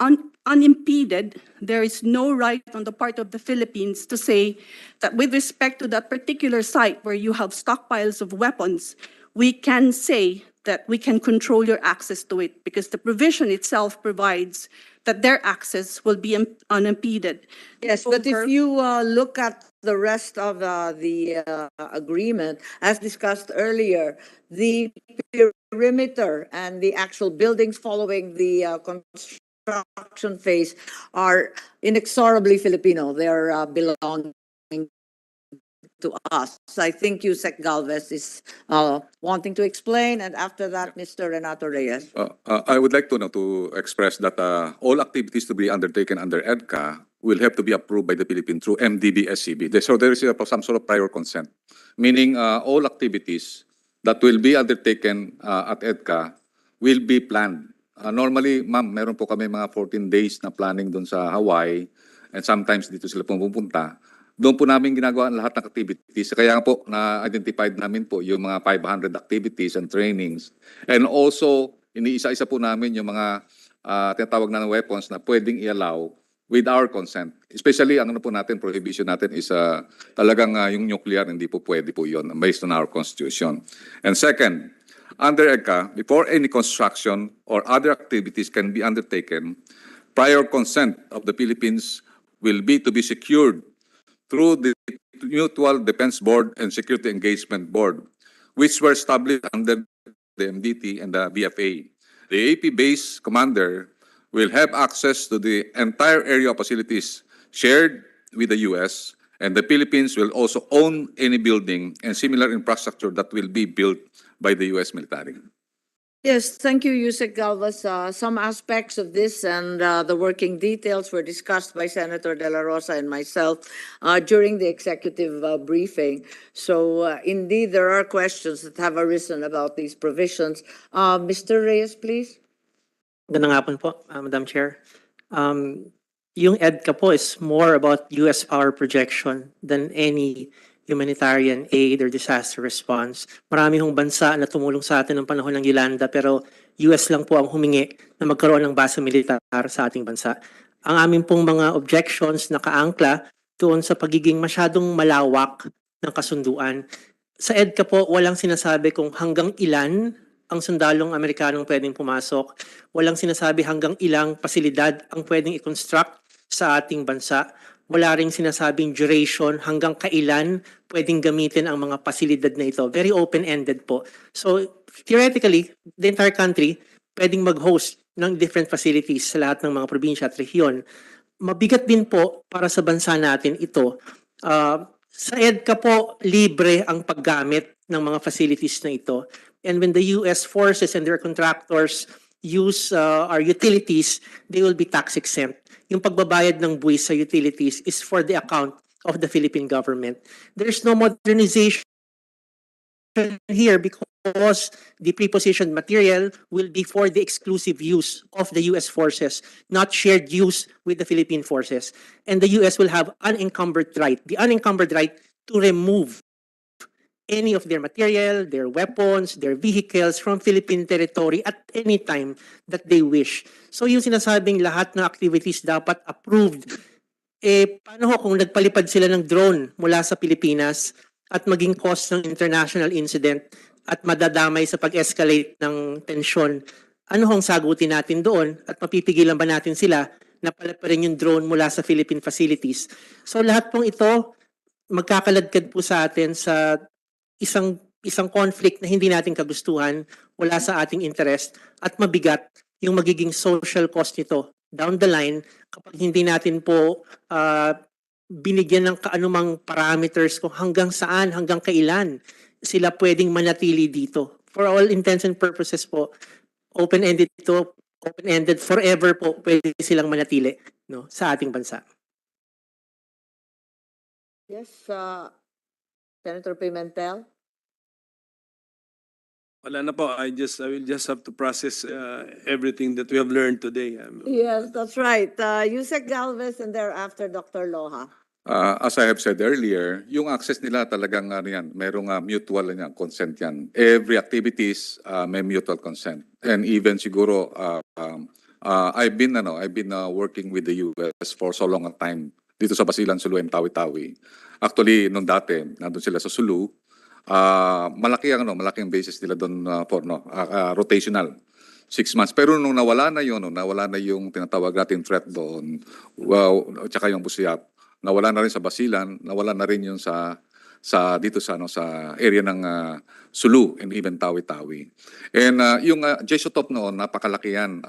unimpeded, there is no right on the part of the Philippines to say that with respect to that particular site where you have stockpiles of weapons, we can say that we can control your access to it because the provision itself provides that their access will be unimpeded. Yes, but if you look at the rest of the agreement, as discussed earlier, the perimeter and the actual buildings following the construction phase are inexorably Filipino. They're belonging to us. I think Yusek Galvez is wanting to explain, and after that, Mr. Renato Reyes. I would like to express that all activities to be undertaken under EDCA will have to be approved by the Philippines through MDB-SCB. So there is some sort of prior consent, meaning all activities that will be undertaken at EDCA will be planned. Normally, ma'am, meron po kami mga 14 days na planning doon sa Hawaii, and sometimes dito sila pupunta. Doon po namin ginagawa ang lahat ng activities. Kaya po na-identified namin po yung mga 500 activities and trainings. And also, iniisa-isa po namin yung mga tinatawag na weapons na pwedeng i-allow with our consent. Especially, ang ano po natin, prohibition natin is talagang yung nuclear, hindi po pwede po yun based on our constitution. And second, under EDCA, before any construction or other activities can be undertaken, prior consent of the Philippines will be to be secured through the Mutual Defense Board and Security Engagement Board, which were established under the MDT and the BFA. The AP base commander will have access to the entire area of facilities shared with the U.S., and the Philippines will also own any building and similar infrastructure that will be built by the U.S. military. Yes, thank you, Yusek Galvez. Some aspects of this and the working details were discussed by Senator De La Rosa and myself during the executive briefing. So indeed, there are questions that have arisen about these provisions. Mr. Reyes, please. Magandang hapon po, Madam Chair. Yung EDCA po is more about U.S. power projection than any humanitarian aid or disaster response. Marami hong bansa na tumulong sa atin ng panahon ng Yolanda, pero US lang po ang humingi na magkaroon ng base militar sa ating bansa. Ang amin pong mga objections na kaangkla doon sa pagiging masyadong malawak ng kasunduan. Sa EDCA po, walang sinasabi kung hanggang ilan ang sundalong Amerikanong pwedeng pumasok. Walang sinasabi hanggang ilang pasilidad ang pwedeng i-construct sa ating bansa. Wala ring sinasabing duration hanggang kailan pwedeng gamitin ang mga pasilidad na ito. Very open-ended po. So theoretically, the entire country pwedeng mag-host ng different facilities sa lahat ng mga probinsya at rehiyon. Mabigat din po para sa bansa natin ito. Sa EDCA po, libre ang paggamit ng mga facilities na ito. And when the US forces and their contractors use our utilities, they will be tax exempt. Yung pagbabayad ng buwis sa utilities is for the account of the Philippine government. There's no modernization here because the prepositioned material will be for the exclusive use of the US forces, not shared use with the Philippine forces. And the US will have unencumbered right, the unencumbered right to remove any of their material, their weapons, their vehicles from Philippine territory at any time that they wish. So yung sinasabing lahat ng activities dapat approved, paano ho kung nagpalipad sila ng drone mula sa Pilipinas at maging cause ng international incident at madadamay sa pag-escalate ng tensyon, ano hong sagutin natin doon at mapipigilan ba natin sila na palaparin yung drone mula sa Philippine facilities? So lahat pong ito magkakaladkad po sa atin sa isang conflict na hindi natin kagustuhan, wala sa ating interest at mabigat yung magiging social cost nito down the line kapag hindi natin po binigyan ng kaanumang parameters kung hanggang saan, hanggang kailan sila pwedeng manatili dito. For all intents and purposes po, open-ended ito, open-ended forever po pwede silang manatili, no, sa ating bansa. Yes, Senator Pimentel? Wala na po. I will just have to process everything that we have learned today. Yes, that's right. Yusek Galvez and thereafter Dr. Loha. As I have said earlier, yung access nila talagang yan, merong mutual yan, consent yan. Every activities may mutual consent. And even siguro I've been working with the US for so long a time dito sa Basilan, Sulu, and Tawi-Tawi. Actually, nung dati, nandun sila sa Sulu, malaking basis nila doon for rotational. 6 months. Pero nung nawala na yung tinatawag natin threat doon, tsaka yung Busiap, nawala na rin sa Basilan, nawala na rin yung sa dito sa area ng Sulu and even Tawi-Tawi. And yung Jesotop noon, napakalaki yan.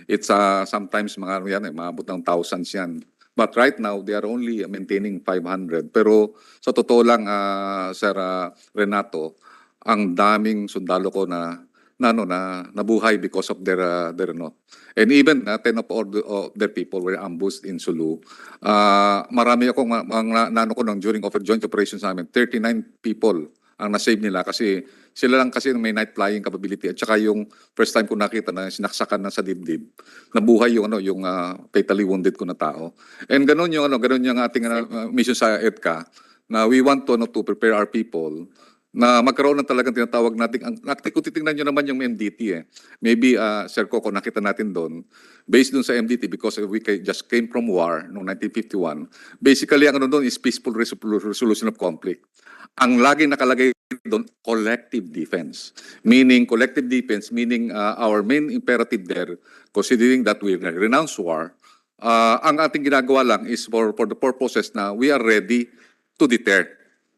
It's sometimes maabot ng thousands yan. But right now, they are only maintaining 500. Pero sa totoo lang, Sir Renato, ang daming sundalo ko na nabuhay because of their and even 10 of their people were ambushed in Sulu. Marami akong during joint operations namin, 39 people ang na-save nila kasi sila lang kasi may night flying capability at saka yung first time ko nakita na sinaksakan na sa dibdib, nabuhay yung fatally wounded ko na tao. And ganun yung ating mission sa Edca na we want to prepare our people na magkaroon ng talagang tinatawag natin. Kung titingnan nyo naman yung MDT Maybe, Sir Coco, nakita natin doon, based doon sa MDT because we just came from war noong 1951. Basically, ang doon is peaceful resolution of conflict. Ang laging nakalagay doon, collective defense. Meaning our main imperative there, considering that we renounce war, ang ating ginagawa lang is for the purposes na we are ready to deter.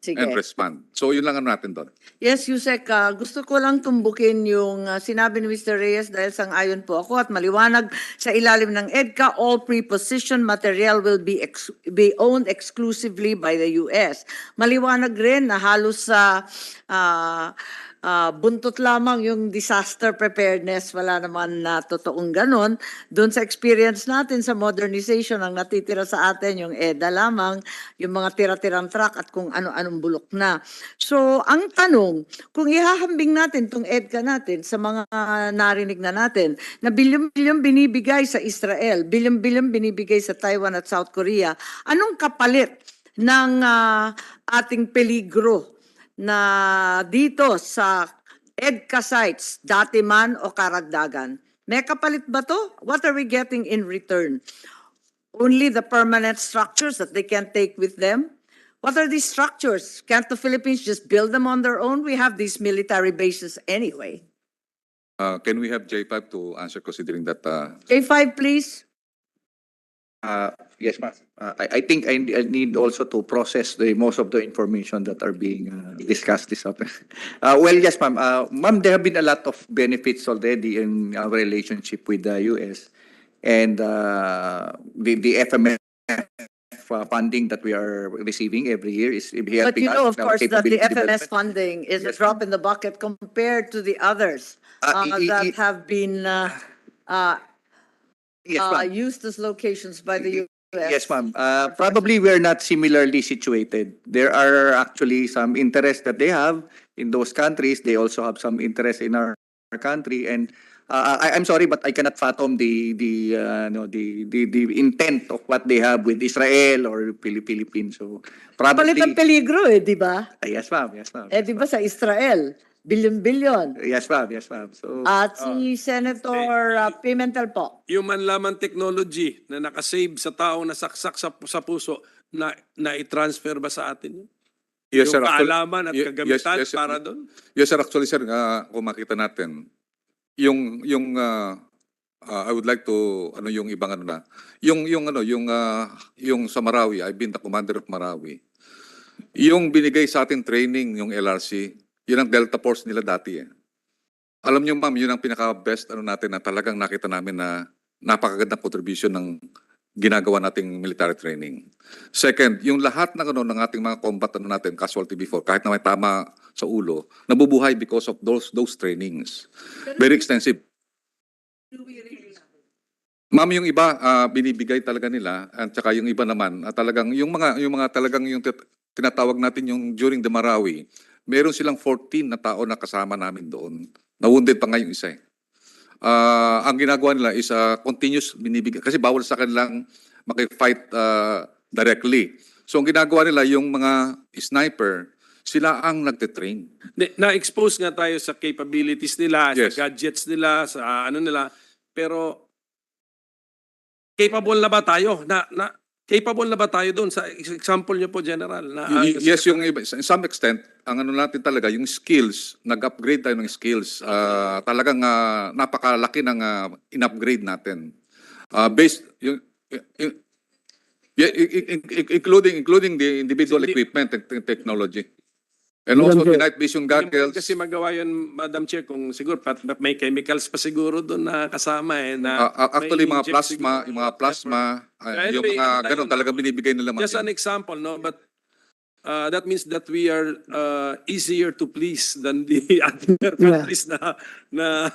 Sige. And respond. So yun lang ang natin doon. Yes, Yusek, gusto ko lang tumbukin yung sinabi ni Mr. Reyes dahil sang-ayon po ako at maliwanag sa ilalim ng EDCA, all prepositioned material will be owned exclusively by the US. Maliwanag rin na halos sa buntot lamang yung disaster preparedness, wala naman na totoong ganon. Doon sa experience natin sa modernization, ang natitira sa atin yung EDA lamang, yung mga tira-tirang truck at kung ano-anong bulok na. So, ang tanong, kung ihahambing natin itong EDCA natin sa mga narinig na natin, na bilyon-bilyon binibigay sa Israel, bilyon-bilyon binibigay sa Taiwan at South Korea, anong kapalit ng ating peligro na dito sa EDCA sites, dati man o karagdagan? May kapalit ba to? What are we getting in return? Only the permanent structures that they can take with them? What are these structures? Can't the Philippines just build them on their own? We have these military bases anyway. Can we have J5 to answer considering that? J5, please. Yes, ma'am. I think I need also to process most of the information that are being discussed this afternoon. Well, yes, ma'am. Ma'am, there have been a lot of benefits already in our relationship with the US, and the FMF funding that we are receiving every year is helping But you know, us of in our course, that the capability FMS development. funding is a Yes, drop in the bucket compared to the others that have been Yes, ma'am. used as locations by the US. Yes, ma'am. Probably we're not similarly situated. There are actually some interest that they have in those countries. They also have some interest in our country. And I'm sorry, but I cannot fathom the intent of what they have with Israel or Philippines. So Palit ang probably. peligro di ba? Yes, ma'am. Yes, ma'am. Di ba sa Israel, bilyon-bilyon. Yes, ma'am. Yes, ma'am. So At si Senator Pimentel po. Human lamang technology na nakasave sa taong nasaksak sa puso na i-transfer ba sa atin yun? Yes, yung sir. Actually, kaalaman at kagamitan yes, para doon? yes, sir. Actually, sir, kung makita natin, I would like to, yung ibang ano na, yung sa Marawi, I've been the commander of Marawi. Yung binigay sa atin training, yung LRC, yun ang Delta Force nila dati eh. Alam niyo ma'am, yun ang pinaka-best natin na talagang nakita namin na napakagandang contribution ng ginagawa nating military training. Second, yung lahat ng ating mga combat natin, casualty before, kahit na may tama sa ulo, nabubuhay because of those trainings. Very extensive. Ma'am, yung iba binibigay talaga nila at saka yung iba naman talagang yung mga talagang yung tinatawag natin yung during the Marawi, meron silang 14 na tao na kasama namin doon. Na-wounded pa nga yung isa eh. Ang ginagawa nila is continuous binibigay kasi bawal sa kanilang maki-fight directly. So ang ginagawa nila yung mga sniper, sila ang nagte-train. Na-expose nga tayo sa capabilities nila, Yes. sa gadgets nila, sa ano nila, pero capable na ba tayo? Capable na ba tayo doon? Sa example niyo po, General. Yes, yung iba, in some extent, ang natin talaga, yung skills, nag-upgrade tayo ng skills. Talagang napakalaki ng in-upgrade natin. Based, including the individual equipment and technology. And also the night vision goggles. Kasi magawa yun, Madam Chair, kung siguro may chemicals pa siguro doon na kasama eh. Na Actually, may mga inject plasma, siguro. yung mga plasma, yung Anyway, mga ganun talagang binibigay nila. Just an example, no? But that means that we are easier to please than the other countries na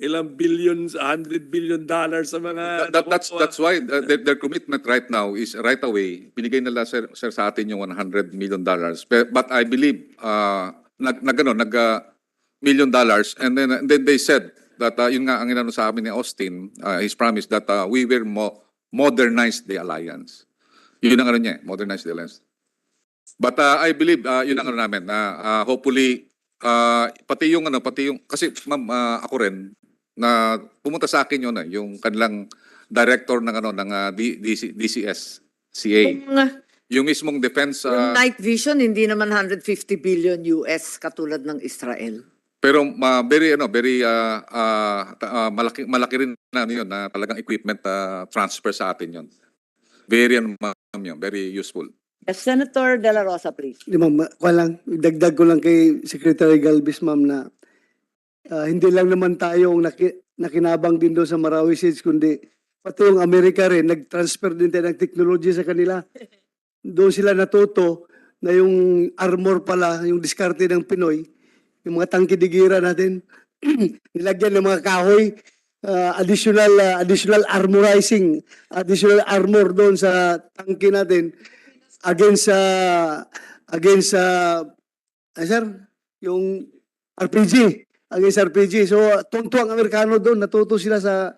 ilang billions, $100 billion sa mga... That's why their commitment right now is right away. Binigay nila sir sa atin yung $100 million. But I believe $1 million, and then they said that yun nga ang inano sa amin ni Austin, his promise that we will modernize the alliance. Yun ang ano niya, modernize the alliance. But I believe yun ang ano namin hopefully pati yung kasi ma'am ako rin na pumunta sa akin yun yung kanilang director ng DCS CA. Yung mismong defense Yung night vision, hindi naman 150 billion US katulad ng Israel. pero very malaki rin na yun na talagang equipment transfer sa atin yun. Very ma'am yun, very useful. Yes, Senator De La Rosa, please. Ma'am, dagdag ko lang kay Secretary Galvez, ma'am, na hindi lang naman tayo nakinabang din doon sa Marawi Siege, kundi pati yung Amerika rin, nag-transfer din tayo ng technology sa kanila. Doon sila natuto na yung armor pala, yung diskarte ng Pinoy, yung mga tangki-digira natin, nilagyan ng mga kahoy, additional armorizing, additional armor doon sa tangki natin against sir, yung RPG. Against RPG. So, tunto ang Amerikano doon, natuto sila sa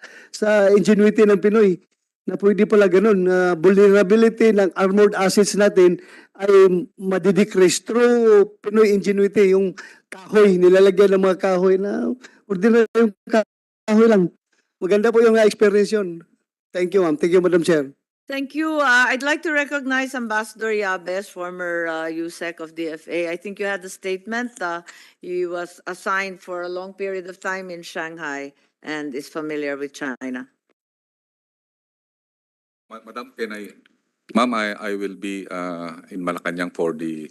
ingenuity ng Pinoy na pwede pala ganun. Vulnerability ng armored assets natin ay madidecrease through Pinoy ingenuity. Yung kahoy, nilalagyan ng mga kahoy na ordinary yung kahoy lang. Maganda po yung experience yun. Thank you, ma'am. Thank you, Madam Chair. Thank you. I'd like to recognize Ambassador Yabes, former USEC of DFA. I think you had a statement. He was assigned for a long period of time in Shanghai and is familiar with China. Madam, Ma'am, I will be in Malacanang for the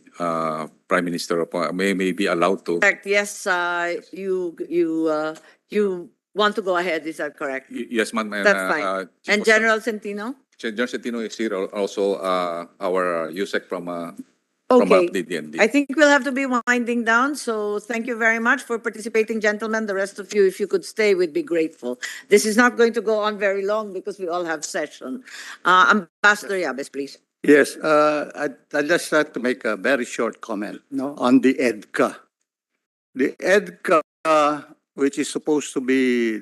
Prime Minister of may be allowed to. Correct. Yes, you want to go ahead. Is that correct? Yes, ma'am. That's fine. And General Centino? General Centino is here, also our USEC from Okay. the DND. I think we'll have to be winding down. So thank you very much for participating, gentlemen. The rest of you, if you could stay, we'd be grateful. This is not going to go on very long because we all have session. Ambassador Yabes, please. Yes, I'd just like to make a very short comment on the Edca. The Edca, which is supposed to be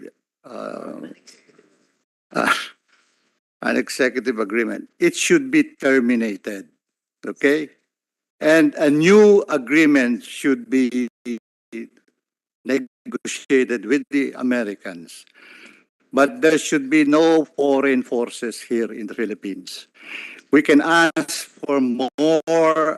an executive agreement, it should be terminated, okay? And a new agreement should be negotiated with the Americans. But there should be no foreign forces here in the Philippines. We can ask for more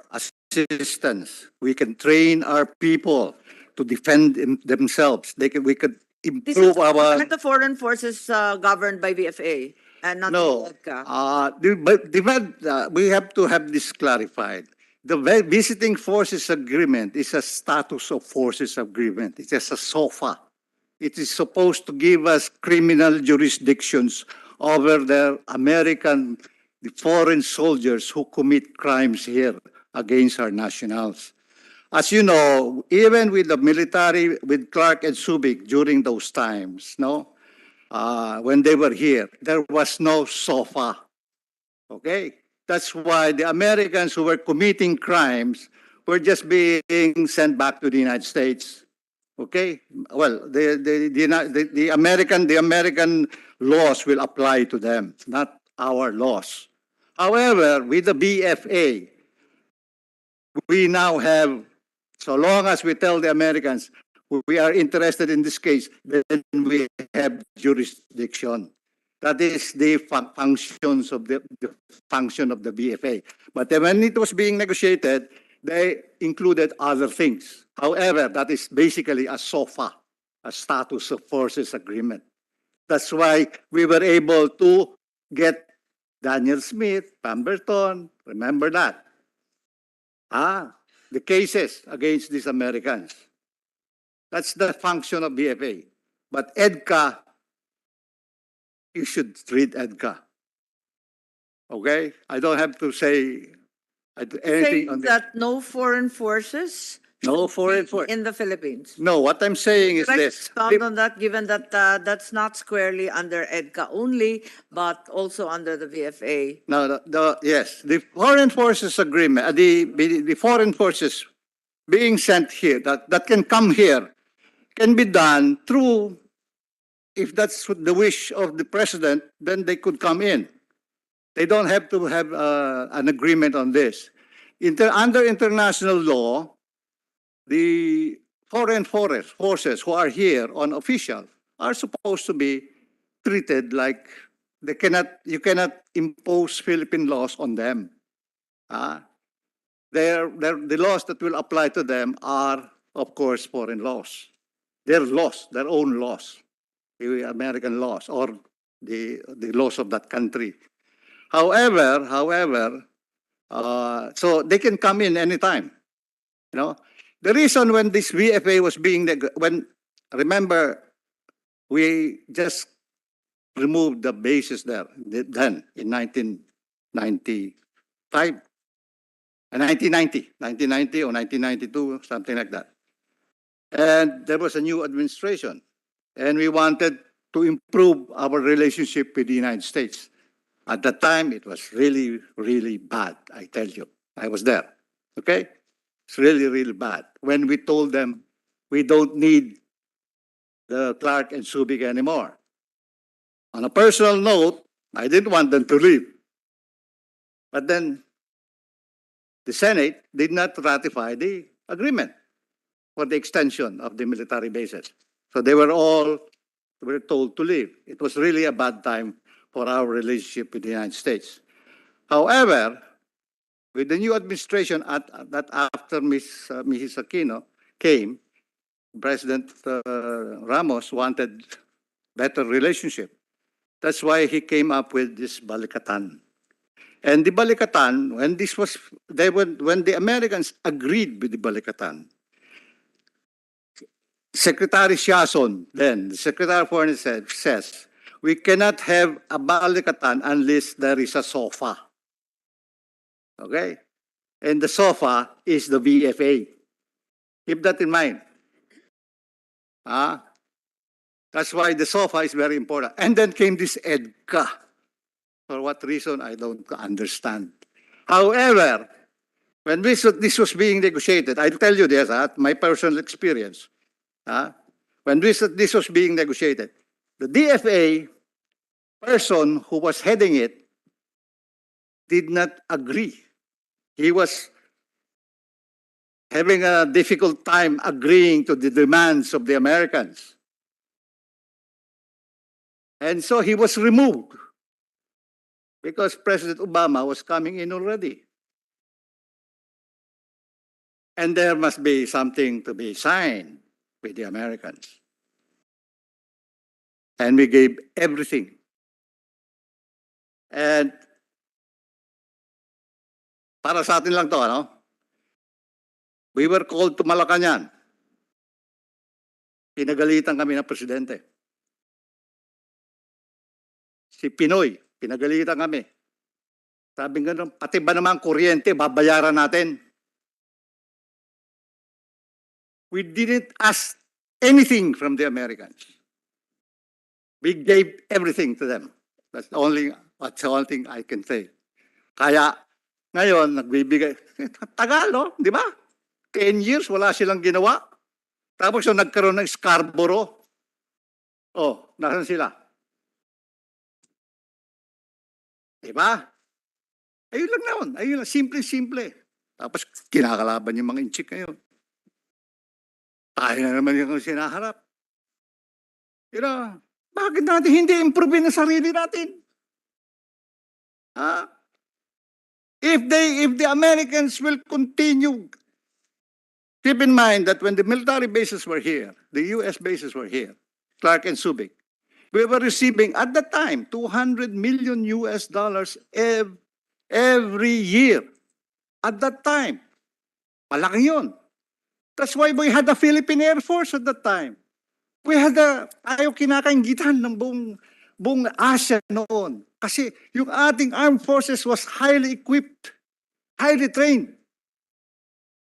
assistance. We can train our people to defend themselves. We could This is improve our. not the foreign forces governed by VFA and not No, EDCA. we have to have this clarified. The visiting forces agreement is a status of forces agreement. It is a SOFA. It is supposed to give us criminal jurisdictions over the foreign soldiers who commit crimes here against our nationals. As you know, even with the military, with Clark and Subic during those times, when they were here, there was no SOFA. Okay? That's why the Americans who were committing crimes were just being sent back to the United States. Okay? Well, the American laws will apply to them, not our laws. However, with the BFA, we now have, so long as we tell the Americans we are interested in this case, then we have jurisdiction. That is the functions of the function of the BFA. But when it was being negotiated, they included other things. However, that is basically a SOFA, a status of forces agreement. That's why we were able to get Daniel Smith, Pemberton, remember that? The cases against these Americans. That's the function of BFA. But EDCA, you should read EDCA. Okay? I don't have to say anything on that no foreign forces no foreign force in the Philippines. No, what I'm saying is Would you like to this. expound on that, given that that's not squarely under EDCA only, but also under the VFA? No, yes, the foreign forces agreement, the foreign forces being sent here, that can come here, can be done through, if that's the wish of the president, then they could come in. They don't have to have an agreement on this. Under international law, the foreign forces who are here on official are supposed to be treated like you cannot impose Philippine laws on them. The laws that will apply to them are, of course, foreign laws. Their laws, their own laws, the American laws or the laws of that country. However, so they can come in anytime. The reason when this VFA was being, remember, we just removed the bases there then in 1990 or 1992, something like that. And there was a new administration, and we wanted to improve our relationship with the United States. At that time, it was really, really bad, I tell you. I was there, okay? It's really, really bad. When we told them we don't need the Clark and Subic anymore. On a personal note, I didn't want them to leave. But then the Senate did not ratify the agreement for the extension of the military bases. So they were told to leave. It was really a bad time for our relationship with the United States. However, with the new administration that after Mrs. Aquino came, President Ramos wanted better relationship. That's why he came up with this Balikatan. And the Balikatan, when the Americans agreed with the Balikatan, Secretary Siason, then the Secretary of Foreign says, we cannot have a Balikatan unless there is a SOFA. Okay? And the SOFA is the VFA. Keep that in mind. That's why the SOFA is very important. And then came this EDCA. For what reason, I don't understand. However, when this was being negotiated, I'll tell you this, my personal experience. When this was being negotiated, the DFA person who was heading it did not agree. He was having a difficult time agreeing to the demands of the Americans. And so he was removed because President Obama was coming in already. And there must be something to be signed with the Americans. And we gave everything. And para sa atin lang to, ano? We were called to Malacanang. Pinagalitan kami ng presidente. Si Pinoy, pinagalitan kami. Sabi nga nung, pati ba naman kuryente, babayaran natin? We didn't ask anything from the Americans. We gave everything to them. That's the only thing I can say. Kaya, ngayon, nagbibigay. Tagal, no? Di ba? 10 years, wala silang ginawa. Tapos yung nagkaroon ng Scarborough. Oh, nasan sila? Di ba? Ayun lang naman. Ayun lang. Simple-simple. Tapos kinakalaban yung mga inchik ngayon. Tayo na naman yung sinaharap. You know, bakit natin hindi improve ang sarili natin? Ha? If the Americans will continue, keep in mind that when the military bases were here, the U.S. bases were here, Clark and Subic, we were receiving at that time $200 million every year. At that time, malaki yun. That's why we had the Philippine Air Force at that time. We had tayo kinakainggitan ng buong Asia noon. Kasi yung ating armed forces was highly equipped, highly trained.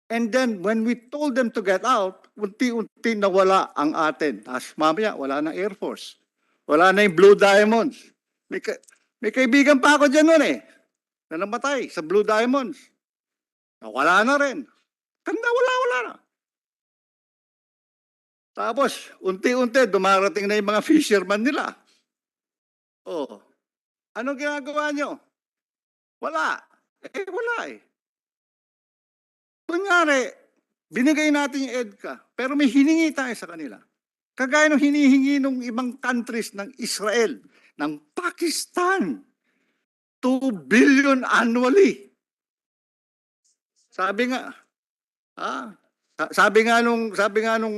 And then when we told them to get out, unti-unti nawala ang atin. As mamaya, wala na Air Force. Wala na yung Blue Diamonds. May kaibigan pa ako dyan noon na namatay sa Blue Diamonds. Wala na rin. Wala na. Tapos, unti-unti, dumarating na yung mga fisherman nila. Oh, anong ginagawa nyo? Wala. Wala Kunyari, binigay natin yung EDCA, pero may hiningi tayo sa kanila. Kagaya ng hinihingi ng ibang countries ng Israel, ng Pakistan, 2 billion annually. Sabi nga nung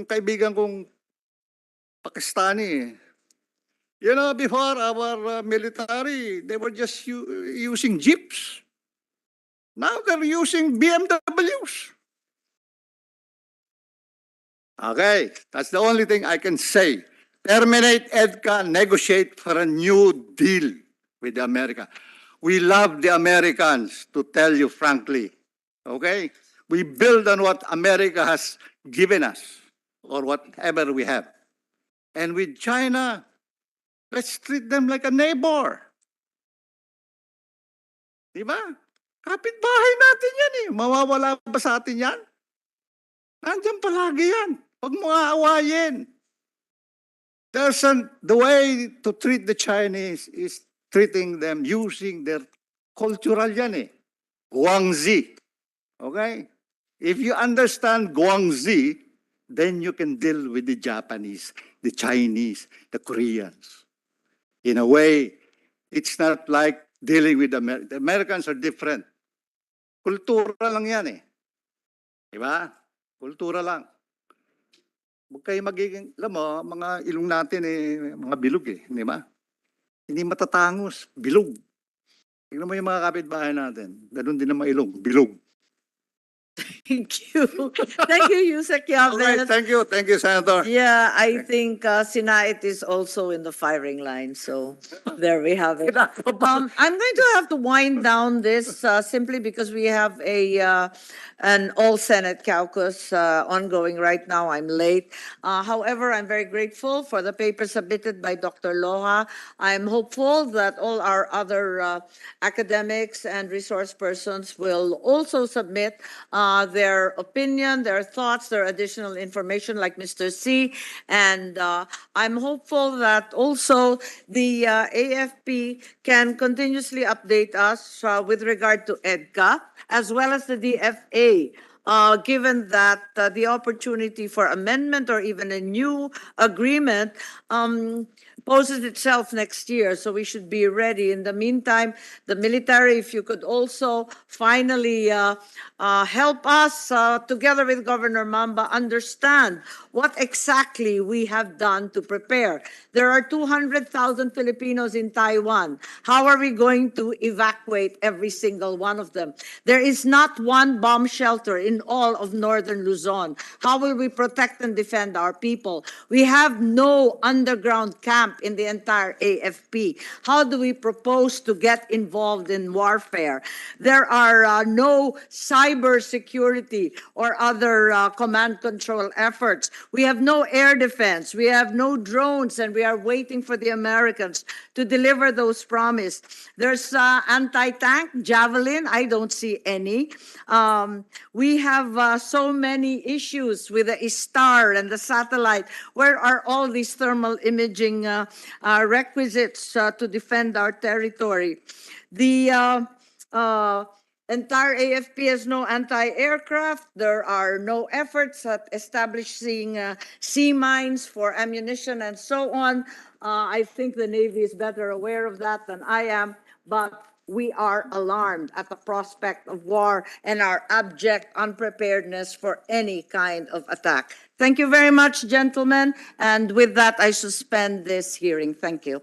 kaibigan kong Pakistani, you know, before our military, they were just using jeeps. Now they're using BMWs. Okay, that's the only thing I can say. Terminate EDCA, negotiate for a new deal with America. We love the Americans, to tell you frankly. Okay? We build on what America has given us, or whatever we have. And with China, let's treat them like a neighbor. Diba? Kapitbahay natin yan Mawawala ba sa atin yan? Nandiyan palagi yan. Huwag mo aawayin. The way to treat the Chinese is treating them using their cultural yan Guangxi. Okay? If you understand Guangxi, then you can deal with the Japanese, the Chinese, the Koreans. In a way, it's not like dealing with the Americans are different. Kultura lang yan Diba? Kultura lang. Huwag kayo magiging, alam mo, mga ilong natin mga bilog di ba? Hindi matatangos, bilog. Tignan mo yung mga kapitbahay natin. Ganun din ang mga ilong, bilog. Thank you. Thank you, Yusek Yabes. Okay, thank you, Senator. Yeah, I think Sinait is also in the firing line. So there we have it. I'm going to have to wind down this simply because we have an all Senate caucus ongoing right now. I'm late. However, I'm very grateful for the paper submitted by Dr. Loha. I'm hopeful that all our other academics and resource persons will also submit their opinion, their thoughts, their additional information like Mr. C. And I'm hopeful that also the AFP can continuously update us with regard to EDCA as well as the DFA given that the opportunity for amendment or even a new agreement poses itself next year. So we should be ready. In the meantime, the military, if you could also finally help us, together with Governor Mamba, understand what exactly we have done to prepare. There are 200,000 Filipinos in Taiwan. How are we going to evacuate every single one of them? There is not one bomb shelter in all of northern Luzon. How will we protect and defend our people? We have no underground camp in the entire AFP. How do we propose to get involved in warfare? There are no cyber security or other command control efforts. We have no air defense. We have no drones, and we are waiting for the Americans to deliver those promised. There's anti-tank, Javelin. I don't see any. We have so many issues with the STAR and the satellite. Where are all these thermal imaging requisites to defend our territory? The entire AFP has no anti-aircraft. There are no efforts at establishing sea mines for ammunition and so on. I think the Navy is better aware of that than I am, but we are alarmed at the prospect of war and our abject unpreparedness for any kind of attack. Thank you very much, gentlemen. And with that, I suspend this hearing. Thank you.